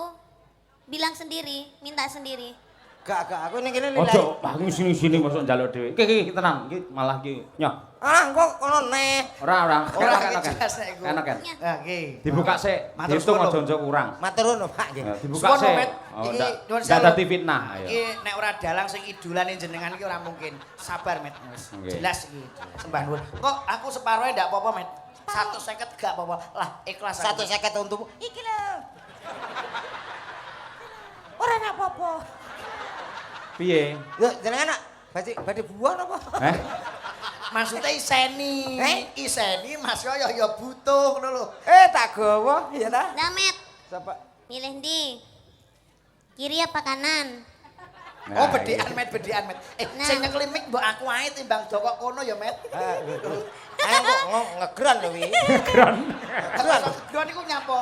bilang sendiri, minta sendiri. gak aku ning kene lho. Ojo, bangun sini-sini masuk njaluk dhewe. Iki tenang, iki malah iki nyoh. Ah, kok kono neh. Ora. Ora Enak, jelas nek iku. Enak kan? Nah, iki. Dibuka sik, Matur dihitung suwun, aja njok kurang. Matur nuwun, Pak nggih. Ya, dibuka Suwun, sik. Met. Oh, Iki ndak nyuwun ndak sewu. dadi fitnah. Ayo. Iki nek ora dalang sing idolane jenengan iki ora mungkin. Sabar, Met. Wis Nggih. jelas iki. Sembah nuwun. Kok aku separohe ndak apa-apa, Met. 150 gak apa-apa. Lah, ikhlas aku. 150 untukmu. Iki lho. Ora ana apa-apa. Piye? Lho, jenengan nak badhe buah napa? Eh? Maksudnya iseni. Eh? Iseni Mas Yoyo ya butuh ngono lho. Tak gawa, ya ta? Nah, Met, Sapa? milih di kiri apa kanan? Nah, Oh, bedean, Met, bedean, Met. Nah. Sing nyekeli mik mbok aku ae timbang Joko kono ya, Met. Ayo kok ngegron lho wi. Kron. Ngegron iku nyapa?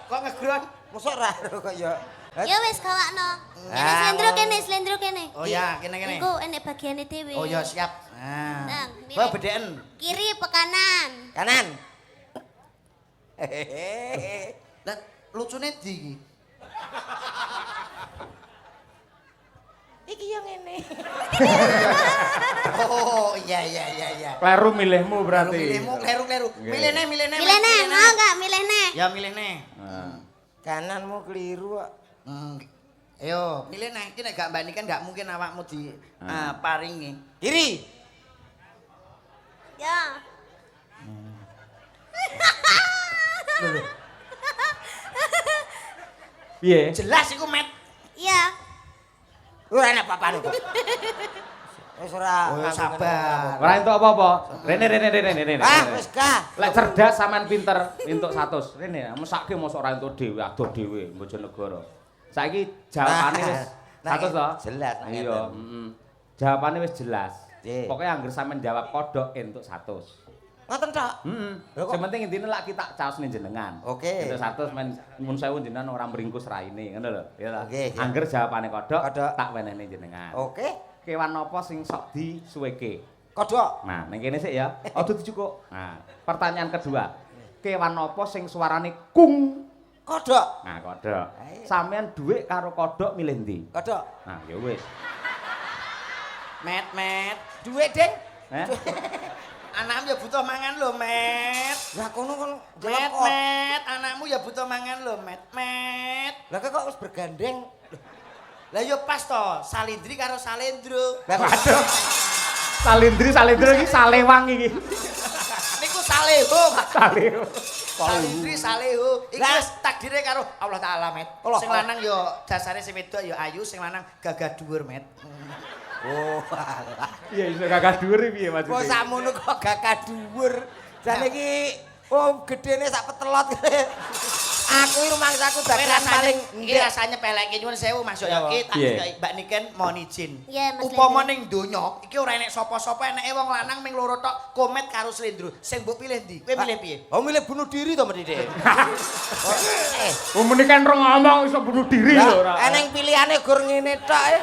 Kok ngegron? Mosok ra kok ya. Ya wis gawakno. Ah, Slendro kene. Oh ya, kene-kene. Iku enek bagiane dhewe. Oh ya, siap. Nah. Nah, Wah, milih bedean. kiri apa kanan? Kanan. Lah lucune ndi iki? Iki yang ini. Oh, iya. Kleru milihmu berarti. Milihmu kleru-kleru. Nggih. Milih nih. Milih nih, mau enggak milih nih? Ya milih nih. Nah. Kananmu keliru kok. Ayo, milih nih. Iki nek gak mbani kan gak mungkin awakmu di paringi. Kiri. Ya. Piye? Jelas iku, Met. Iya. Ora ana apa-apane kok. Wis ora. Oh, sabar. Ora entuk apa-apa. Rene. Ah, wis gah. Lek cerdas sampean pinter entuk 100. Rene, mesake mosok ora entuk dhewe, adoh dhewe Bojonegoro. Saiki jawabane wis 100 to? Jelas. Iya, Jawabane wis jelas. Nggih. Pokoknya angger sampean jawab kodok entuk 100. Ngoten tok. Heeh. Sing penting intine lak kita caosne jenengan. Oke. Entuk 100 men nyuwun sewu jenengan ora meringkus raine, ngono lho. Ya ta. Oke, ya. Angger jawabane kodok, Kodok. tak wenehne jenengan. Oke. Kewan apa sing sok disuweke? Kodok. Nah, ning kene sik ya. Aja dicukuk. Nah, pertanyaan kedua. Kewan apa sing suarane kung? Kodok. Nah, kodok. Sampeyan dhuwit karo kodok milih ndi? Kodok. Nah, ya wis. Met. Duit, Ding. Anakmu ya butuh mangan lho, Met. Lah kono kan Met, Met, anakmu ya butuh mangan lho, Met. Met. Lah kok wis bergandeng. Lah yo pas to, Salindri karo Salendro. Lah waduh. Salindri iki salewang iki. Niku Saleho. Saleho. Salindri Saleho. Iki wis takdire karo Allah Taala, Met. Allah. Sing lanang yo dasare sing wedok yo ayu, sing lanang gagah dhuwur, Met. Oh alah. Iya iso gagah dhuwur piye maksudnya? Kok sakmono kok gagah dhuwur. Jane iki gedene sak petelot. Aku iki rumangsaku dagelan paling iki rasane pelek nyuwun sewu Mas yo iki tak iki Mbak Niken mohon izin. Iya, Mas Upama ning donya iki ora enek sapa-sapa eneke wong lanang ming loro tok Komet karo Slendro. Sing mbok pilih ndi? Kowe milih piye? Oh milih bunuh diri to mesti Dik. Umune kan rong ngomong iso bunuh diri lho ora. Eneng pilihane gur ngene tok e.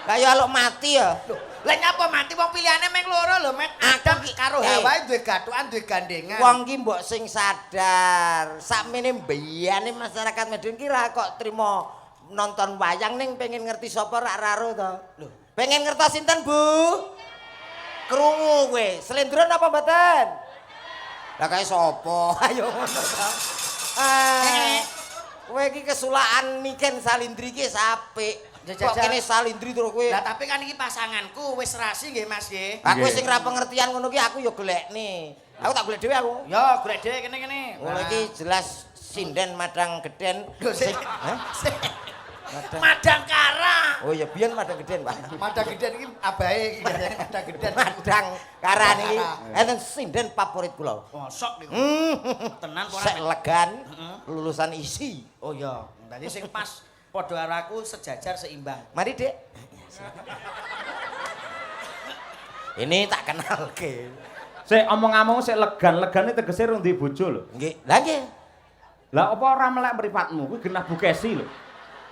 Kaya aluk mati ya. Lah nyapa mati wong pilihane ming loro lho, Met. Adam karo Hawa duwe gathukan, duwe gandengan. Wong ki mbok sing sadar, sakmene mbiyane masyarakat Madiun ki ra kok trimo nonton wayang ning pengen ngerti sapa rak raro to. Lho, pengen ngertos sinten, Bu? Krungu kowe, Slendro napa mboten? Lah kae sapa? Ayo ngono to. Kowe iki kesulakan Niken Salindri ki apik. Kok kene Salindri terus kowe. Lah tapi kan iki pasanganku wis rasi nggih Mas nggih. Aku sing ra pengertian ngono ki aku ya golekne. Aku tak golek dhewe aku. Ya golek dhewe kene. Ngono iki jelas sinden madang geden. Sing Madang Kara. Oh ya biyen madang geden, Pak. Madang geden iki abahe iki jane madang geden. Madang Kara niki enten sinden favorit kula. Mosok niku. Tenan ora. Sek legan lulusan isi. Oh iya, dadi sing pas padha karo aku sejajar seimbang. Mari, Dik. Ini tak kenalke. Sik omong-omong sik legan-legane tegese rung duwe bojo lho. Nggih. Lah nggih. Lah apa ora melek mripatmu kuwi genah bukesi lho.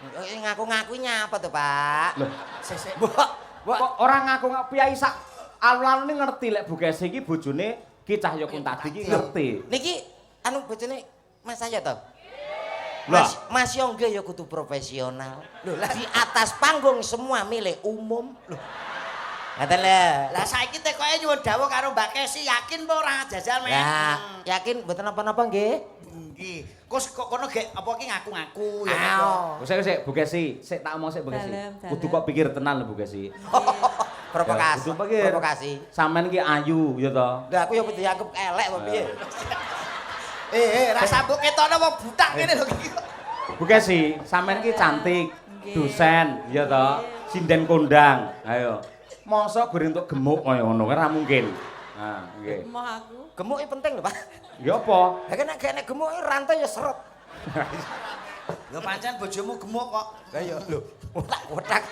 Ngaku-ngaku nyapa to, Pak? Lho, Sik. kok ora ngaku piyai sak alun-alune ngerti lek bukesi iki bojone Ki Cahya Kuntadi iki ngerti. Niki anu bojone Mas saya to? Lah. Mas Yongge ya kudu profesional. Loh, lah di atas panggung semua milik umum. Loh. Ngaten lho. Lah saiki tekoke nyuwun dawuh karo Mbak Kesi, yakin apa ora jajal men? Lah, yakin mboten napa-napa nggih? Nggih. Kok kono gek apa ki ngaku-ngaku ya. Sik bukesi, sik tak omong sik bukesi. Kudu kok pikir tenan lho bukesi. Provokasi. Kudu pikir. Provokasi. Sampean ki ayu ya to. Lah aku ya kudu dianggep elek apa piye? Rasa mbok ketokno wong butak ngene lho iki. Bukesi, sampean ki cantik, dosen ya to, sinden kondang. Ayo. Mosok goreng entuk gemuk kaya ngono ora mungkin. Nah, nggih. Emoh aku. Gemuk iki penting lho, Pak. Ya apa? Lah nek gemuk iki rantai ya seret. Lho pancen bojomu gemuk kok. Lah ya lho, otak-otak.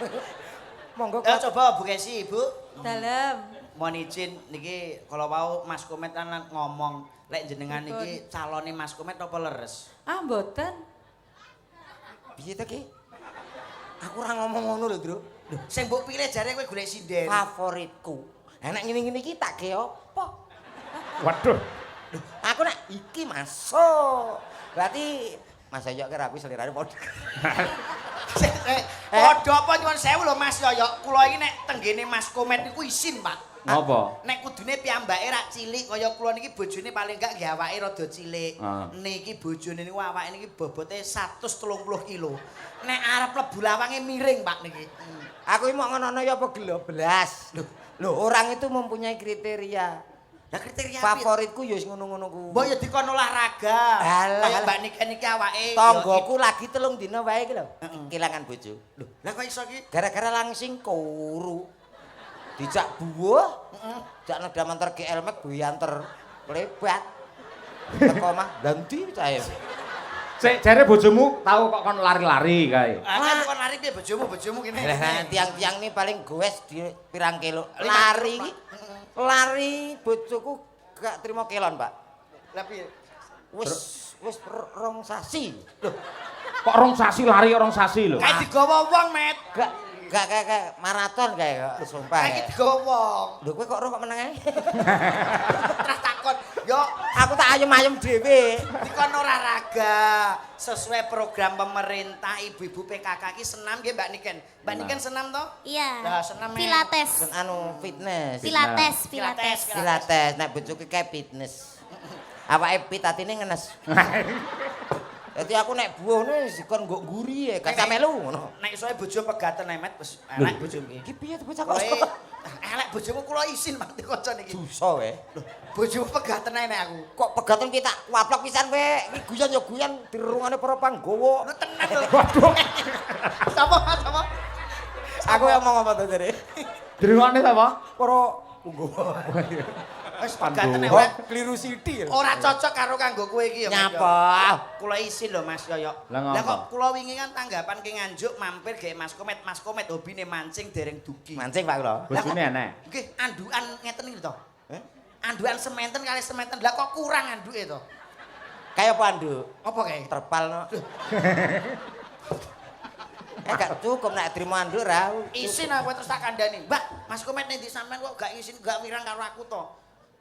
Monggo Ya coba Bu Kesi, Bu. Dalem. Mohon izin niki kalau mau Mas Komet kan ngomong lek jenengan niki calone Mas Komet apa leres? Ah mboten. piye to ki? Aku ora ngomong ngono lho, Bro. Sing mbok pilih jare kowe golek sinden. Favoritku. Nek ngene-ngene iki tak ge apa? Waduh. Aku nek iki masuk. Berarti Mas Yoyo ki rapi selirane padha. Padha apa nyuwun sewu lho Mas Yoyo. Kula iki nek tenggene Mas Komet niku isin, Pak. Ngopo? Nek kudune piyambake rak cilik kaya kula niki bojone paling gak nggih awake rada cilik. Niki bojone niku awake niki bobote 130 kilo. Nek arep lebu lawange miring, Pak niki. Aku iki mau ngono ya apa gelo belas. Loh, orang itu mempunyai kriteria. Lah kriteria favoritku ya wis ngono-ngono ku. Mbok ya dikon olahraga. Kaya Mbak niki awake. Tanggoku lagi 3 dina wae iki lho. Kelangan bojo. Lho, lah kok iso ki? Gara-gara langsing kuru. Dijak buah. Jak neda mantar GL Max buyanter lebat. Teko mah ganti cahe. Sik jare bojomu tahu kok kon lari-lari kae. Kan kon lari piye bojomu kene. Lah tiang-tiang ini paling goes di pirang kilo. Lari iki. Lari bojoku gak terima kelon, Pak. Lah piye? Wis rong sasi. Loh, Kok rong sasi lari rong sasi lho. Kae digawa wong, Met. gak kayak maraton kayak sumpah. Kae digawa wong. Lho kowe kok ora kok meneng ae? Terus takon, Yo, Aku tak ayem-ayem dhewe. dikon olahraga sesuai program pemerintah ibu-ibu PKK ki senam nggih Mbak Niken. Mbak Niken senam toh? Iya. Lah, senam Pilates. Anu fitness. Pilates. Pilates, nek bojoku kayak fitness. Awake fit atine ngenes. Dadi aku nek buone sikon nggo nguri ya, gak melu ngono. Nek isoe bojo pegaten Met wis elek bojomu iki. Iki piye to bocah kok? Kowe elek bojomu kula isin mati kanca niki. Dosa wae. Bojomu pegaten ae nek aku. Kok pegaten ki tak waplok pisan kowe. Iki guyon ya guyon dirungane para panggawa. Lu tenan lho. Waduh. Sapa? Aku yang ngomong apa to jare? Dirungokne sapa? Para panggawa. Wis pegaten ae Oh, Met. keliru sithik. Ora cocok karo kanggo kowe iki ya. Met, ya. Nyapa? Kula isin lho Mas Yoyo. Lah ngapa? Lah kok kula wingi kan tanggapan ki nganjuk mampir gawe Mas Komet. Mas Komet hobine mancing dereng dugi. Mancing Pak kula. Bojone enek. Nggih, andukan ngeten iki to. Eh? Andukan sementen kali sementen. Lah kok kurang anduke to? Kayak apa anduk? Apa kae? Terpal no. Gak cukup nek trimo anduk ra. Isin aku terus tak kandhani. Mbak, Mas Komet nek di sampean kok gak isin gak wirang karo aku to.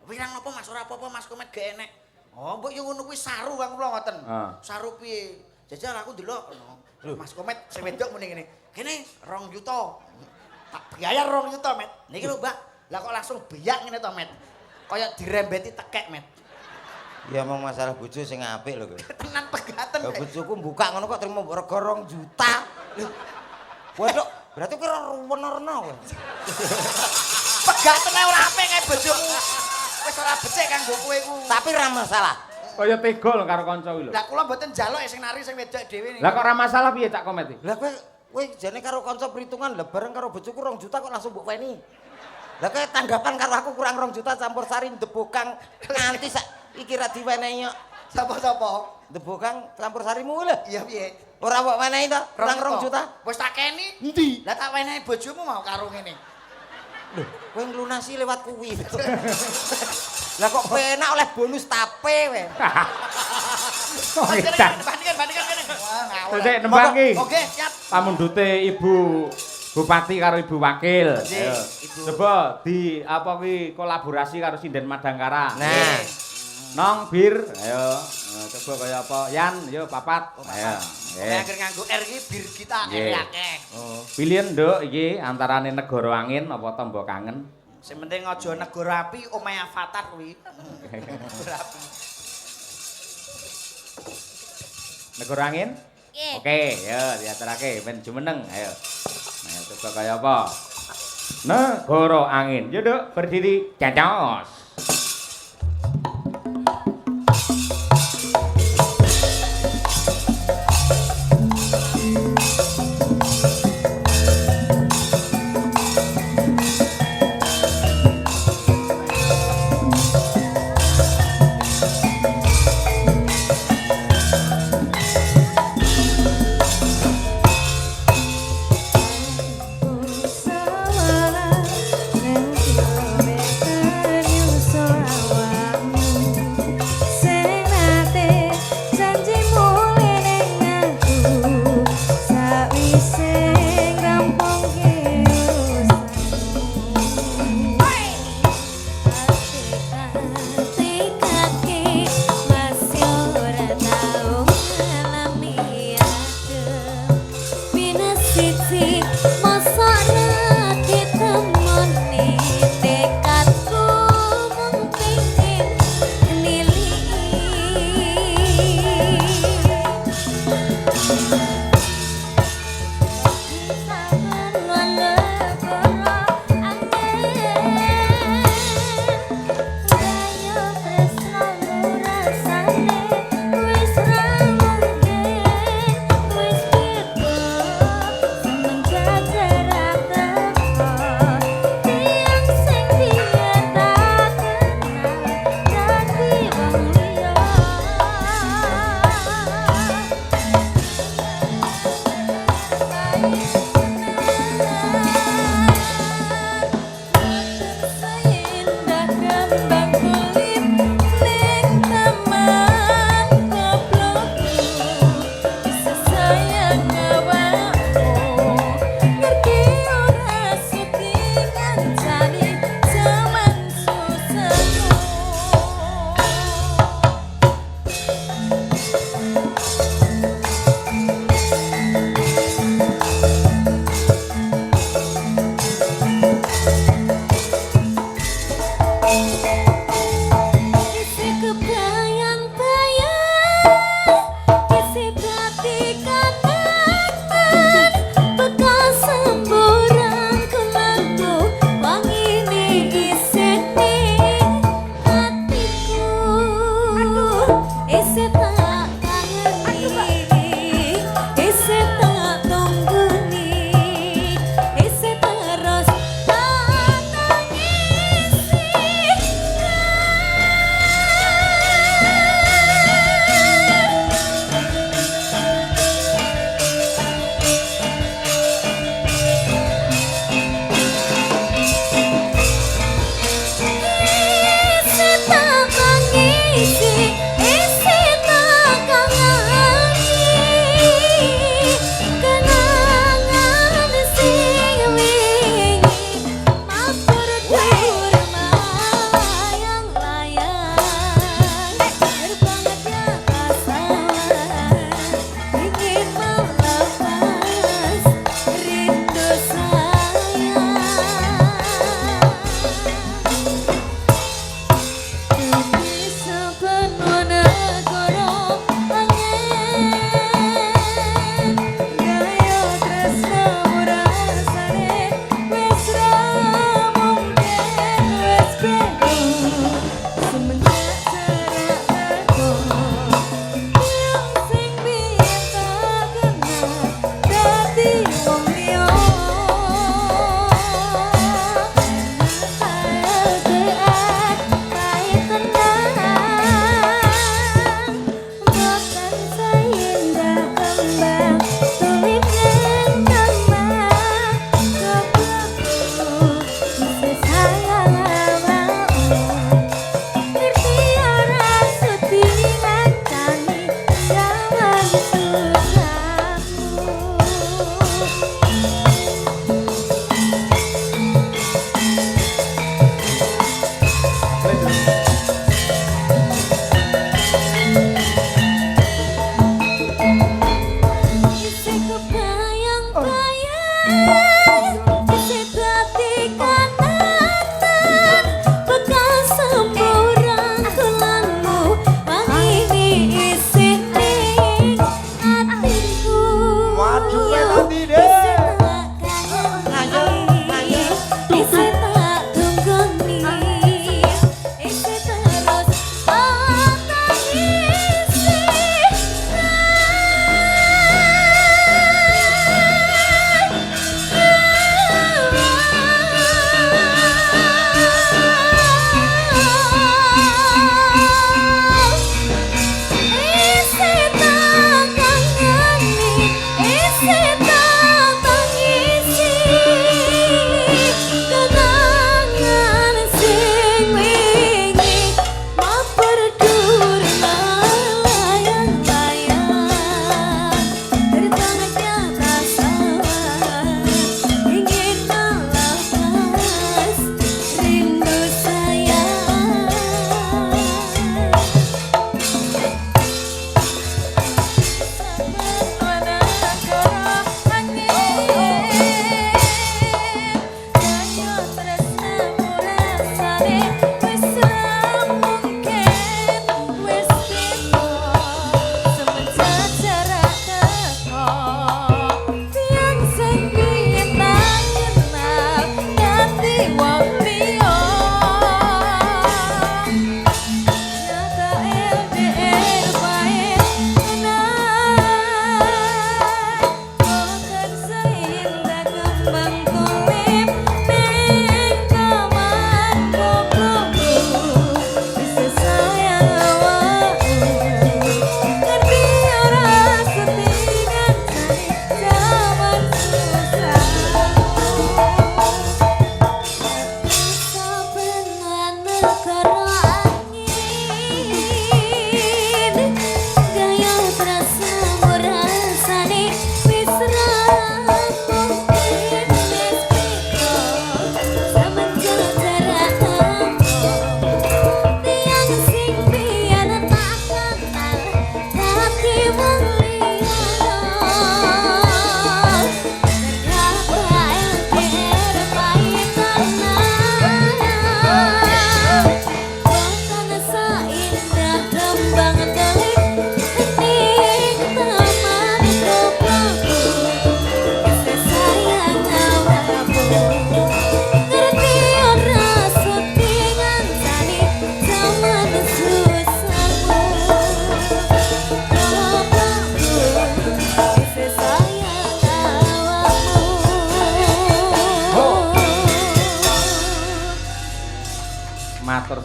Wirang apa Mas ora apa-apa Mas Komet gak enek. Oh, mbok yo ngono kuwi saru Bang kula ngoten. Saru piye? Jajal aku ndelok ngono. Mas Komet sing wedok muni ngene. Kene 2 juta. Tak bayar 2 juta, Met. Niki lho, Mbak. Lah kok langsung beyak ngene to, Met. Kaya dirembeti tekek, Met. Ya emang masalah bojo sing apik lho kowe. Tenan pegaten. Ya bojoku buka ngono kok trimo rega 2 juta. Waduh, berarti kowe ruwen-ruwen kowe. Pegaten ae ora apik kae bojomu. Wis ora becik kanggo kowe ku. Tapi ra masalah. Kaya tega lho karo kanca kuwi lho. Lah kula mboten njaluk sing nari sing wedok dhewe niku. Lah kok ora masalah piye Cak Komet iki? Lah kowe jane karo kanca perhitungan lah bareng karo bojoku 2 juta kok langsung mbok weni. Lah kowe tanggapan karo aku kurang 2 juta campur sari ndebokang nganti sak iki ra diwenehi kok. Sapa-sapa? Ndebokang campur sarimu lho. Iya piye? Ora mbok wenehi to? Kurang 2 juta. Wis tak keni. Endi? Lah tak wenehi bojomu mau karo ngene. Lho, kowe nglunasi lewat kuwi. Lah kok penak oleh bonus tape we. Bandingan kene. Wah, ngawur. Sesek nembang iki. Oke, siap. Pamundhute Ibu Bupati karo Ibu Wakil. Nggih, Ayo. Ibu. Coba di apa kuwi kolaborasi karo Sinden Madangkara. Nah, Nong bir, ayo. Coba kaya apa? Yan, yo papat. Ayo. Kowe anggere nganggo R iki bir kita Nggih. akeh. Oh, pilihan Nduk iki antarane negara angin apa tombo kangen? Sing penting aja negara api omahe Avatar kuwi. Negara api. Negara angin? Oke. Oke, ya diaturake ben jumeneng. Ayo. Ayo coba kaya apa? Negara angin. Yo Nduk, berdiri cacos. Salah,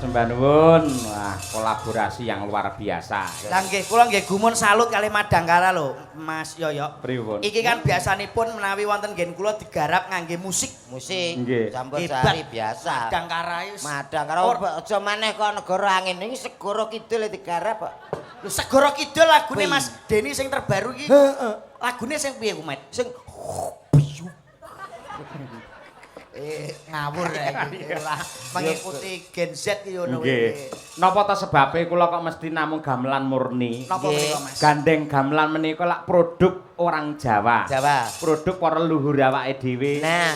sembah nuwun. Wah, kolaborasi yang luar biasa. Lah nggih, kula nggih gumun salut kalih Madangkara lho, Mas Yoyo. Pripun? Iki kan biasanipun menawi wonten nggen kula digarap ngangge musik. Musik Nggih. campur Hebat. sari biasa. Madangkara wis. Madang karo aja maneh kok negara angin iki segara kidul digarap kok. Lho Segara Kidul lagune Wih. Mas Denny sing terbaru iki. Lagune sing piye ku, Met? Sing Ngawur ya iki. Ora mengikuti Gen Z ki ngono Nggih. Napa ta sebabe kula kok mesti namung gamelan murni? Napa Nggih. menika, Mas? Gandeng gamelan menika lak produk orang Jawa. Jawa. Produk para leluhur awake dhewe. Nah,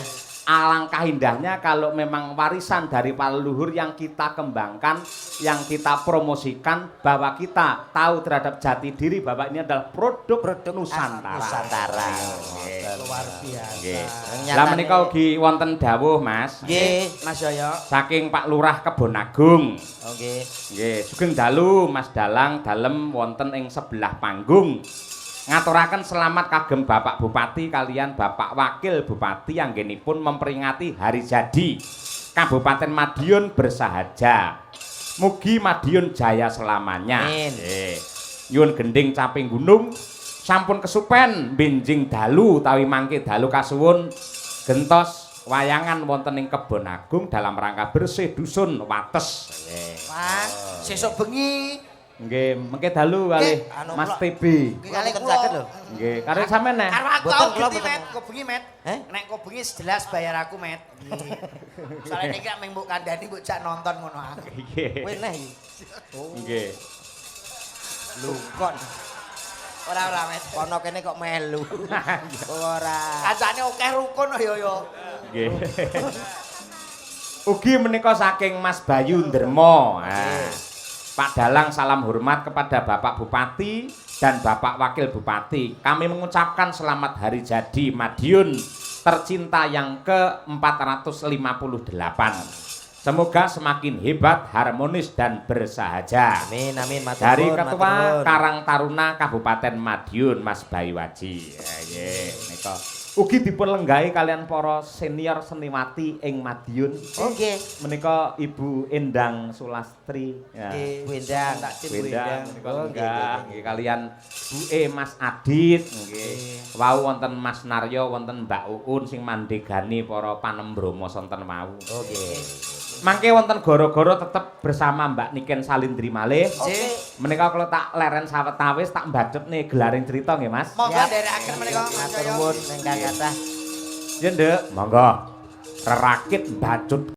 Alangkah indahnya kalau memang warisan dari para leluhur yang kita kembangkan, yang kita promosikan, bahwa kita tahu terhadap jati diri bahwa ini adalah produk Nusantara. Nusantara. Luar biasa. Nggih. Lah menika ugi wonten dawuh, Mas. Nggih. Mas Yoyo. Saking Pak Lurah Kebonagung. Nggih. Nggih, sugeng dalu Mas Dalang dalem wonten ing sebelah panggung. Ngaturaken selamat kagem Bapak Bupati kalian Bapak Wakil Bupati anggenipun memperingati hari jadi Kabupaten Madiun bersahaja. Mugi Madiun jaya selamanya. Amin. Nggih. Nyuwun gending caping gunung sampun kesupen benjing dalu tawi mangke dalu kasuwun gentos wayangan wonten ing Kebon Agung dalam rangka bersih dusun Wates. Mas, sesuk bengi Nggih, mengke dalu kalih anu Mas kula- TB. Nggih, Kali kula. saged lho. Nggih, karo sampean nek. Karo aku Boten, tau kula geti, boten. Met. Kok bengi, Met. Heh? Nek kok bengi jelas bayar aku, Met. Soalnya niki mek mbok kandhani mbok jak nonton ngono aku. Nggih. Kowe neh iki. Nggih. Lho kok Ora Met. kono kene kok melu. Ora. Kancane akeh rukun yo. Nggih. Ugi menika saking Mas Bayu Ndermo. Nah, Pak Dalang salam hormat kepada Bapak Bupati dan Bapak Wakil Bupati. Kami mengucapkan selamat hari jadi Madiun tercinta yang ke-458. Semoga semakin hebat, harmonis dan bersahaja. Amin amin matur Dari nuwun, Ketua matur nuwun. Karang Taruna Kabupaten Madiun Mas Bayu Waji. Nggih, nika ugi dipun lenggahi kalian para senior seniwati ing Madiun. Oh nggih. Menika Ibu Endang Sulastri. Ya. Nggih, Wendang. Wendang menika Oh, lenggah nggih kalian Bu Mas Adit nggih. Wau wonten Mas Naryo, wonten Mbak Uun sing mandegani para panembromo sonten wau. Oh nggih. Mangke wonten goro-goro tetep bersama Mbak Niken Salindri malih. Oke. Menika kalau tak leren sawetawis tak mbacutne gelaring cerita nggih Mas. Monggo Siap. nderekaken menika Mas Matur Yoyo. nuwun ingkang kathah. Ya Nduk, monggo. Rerakit bacut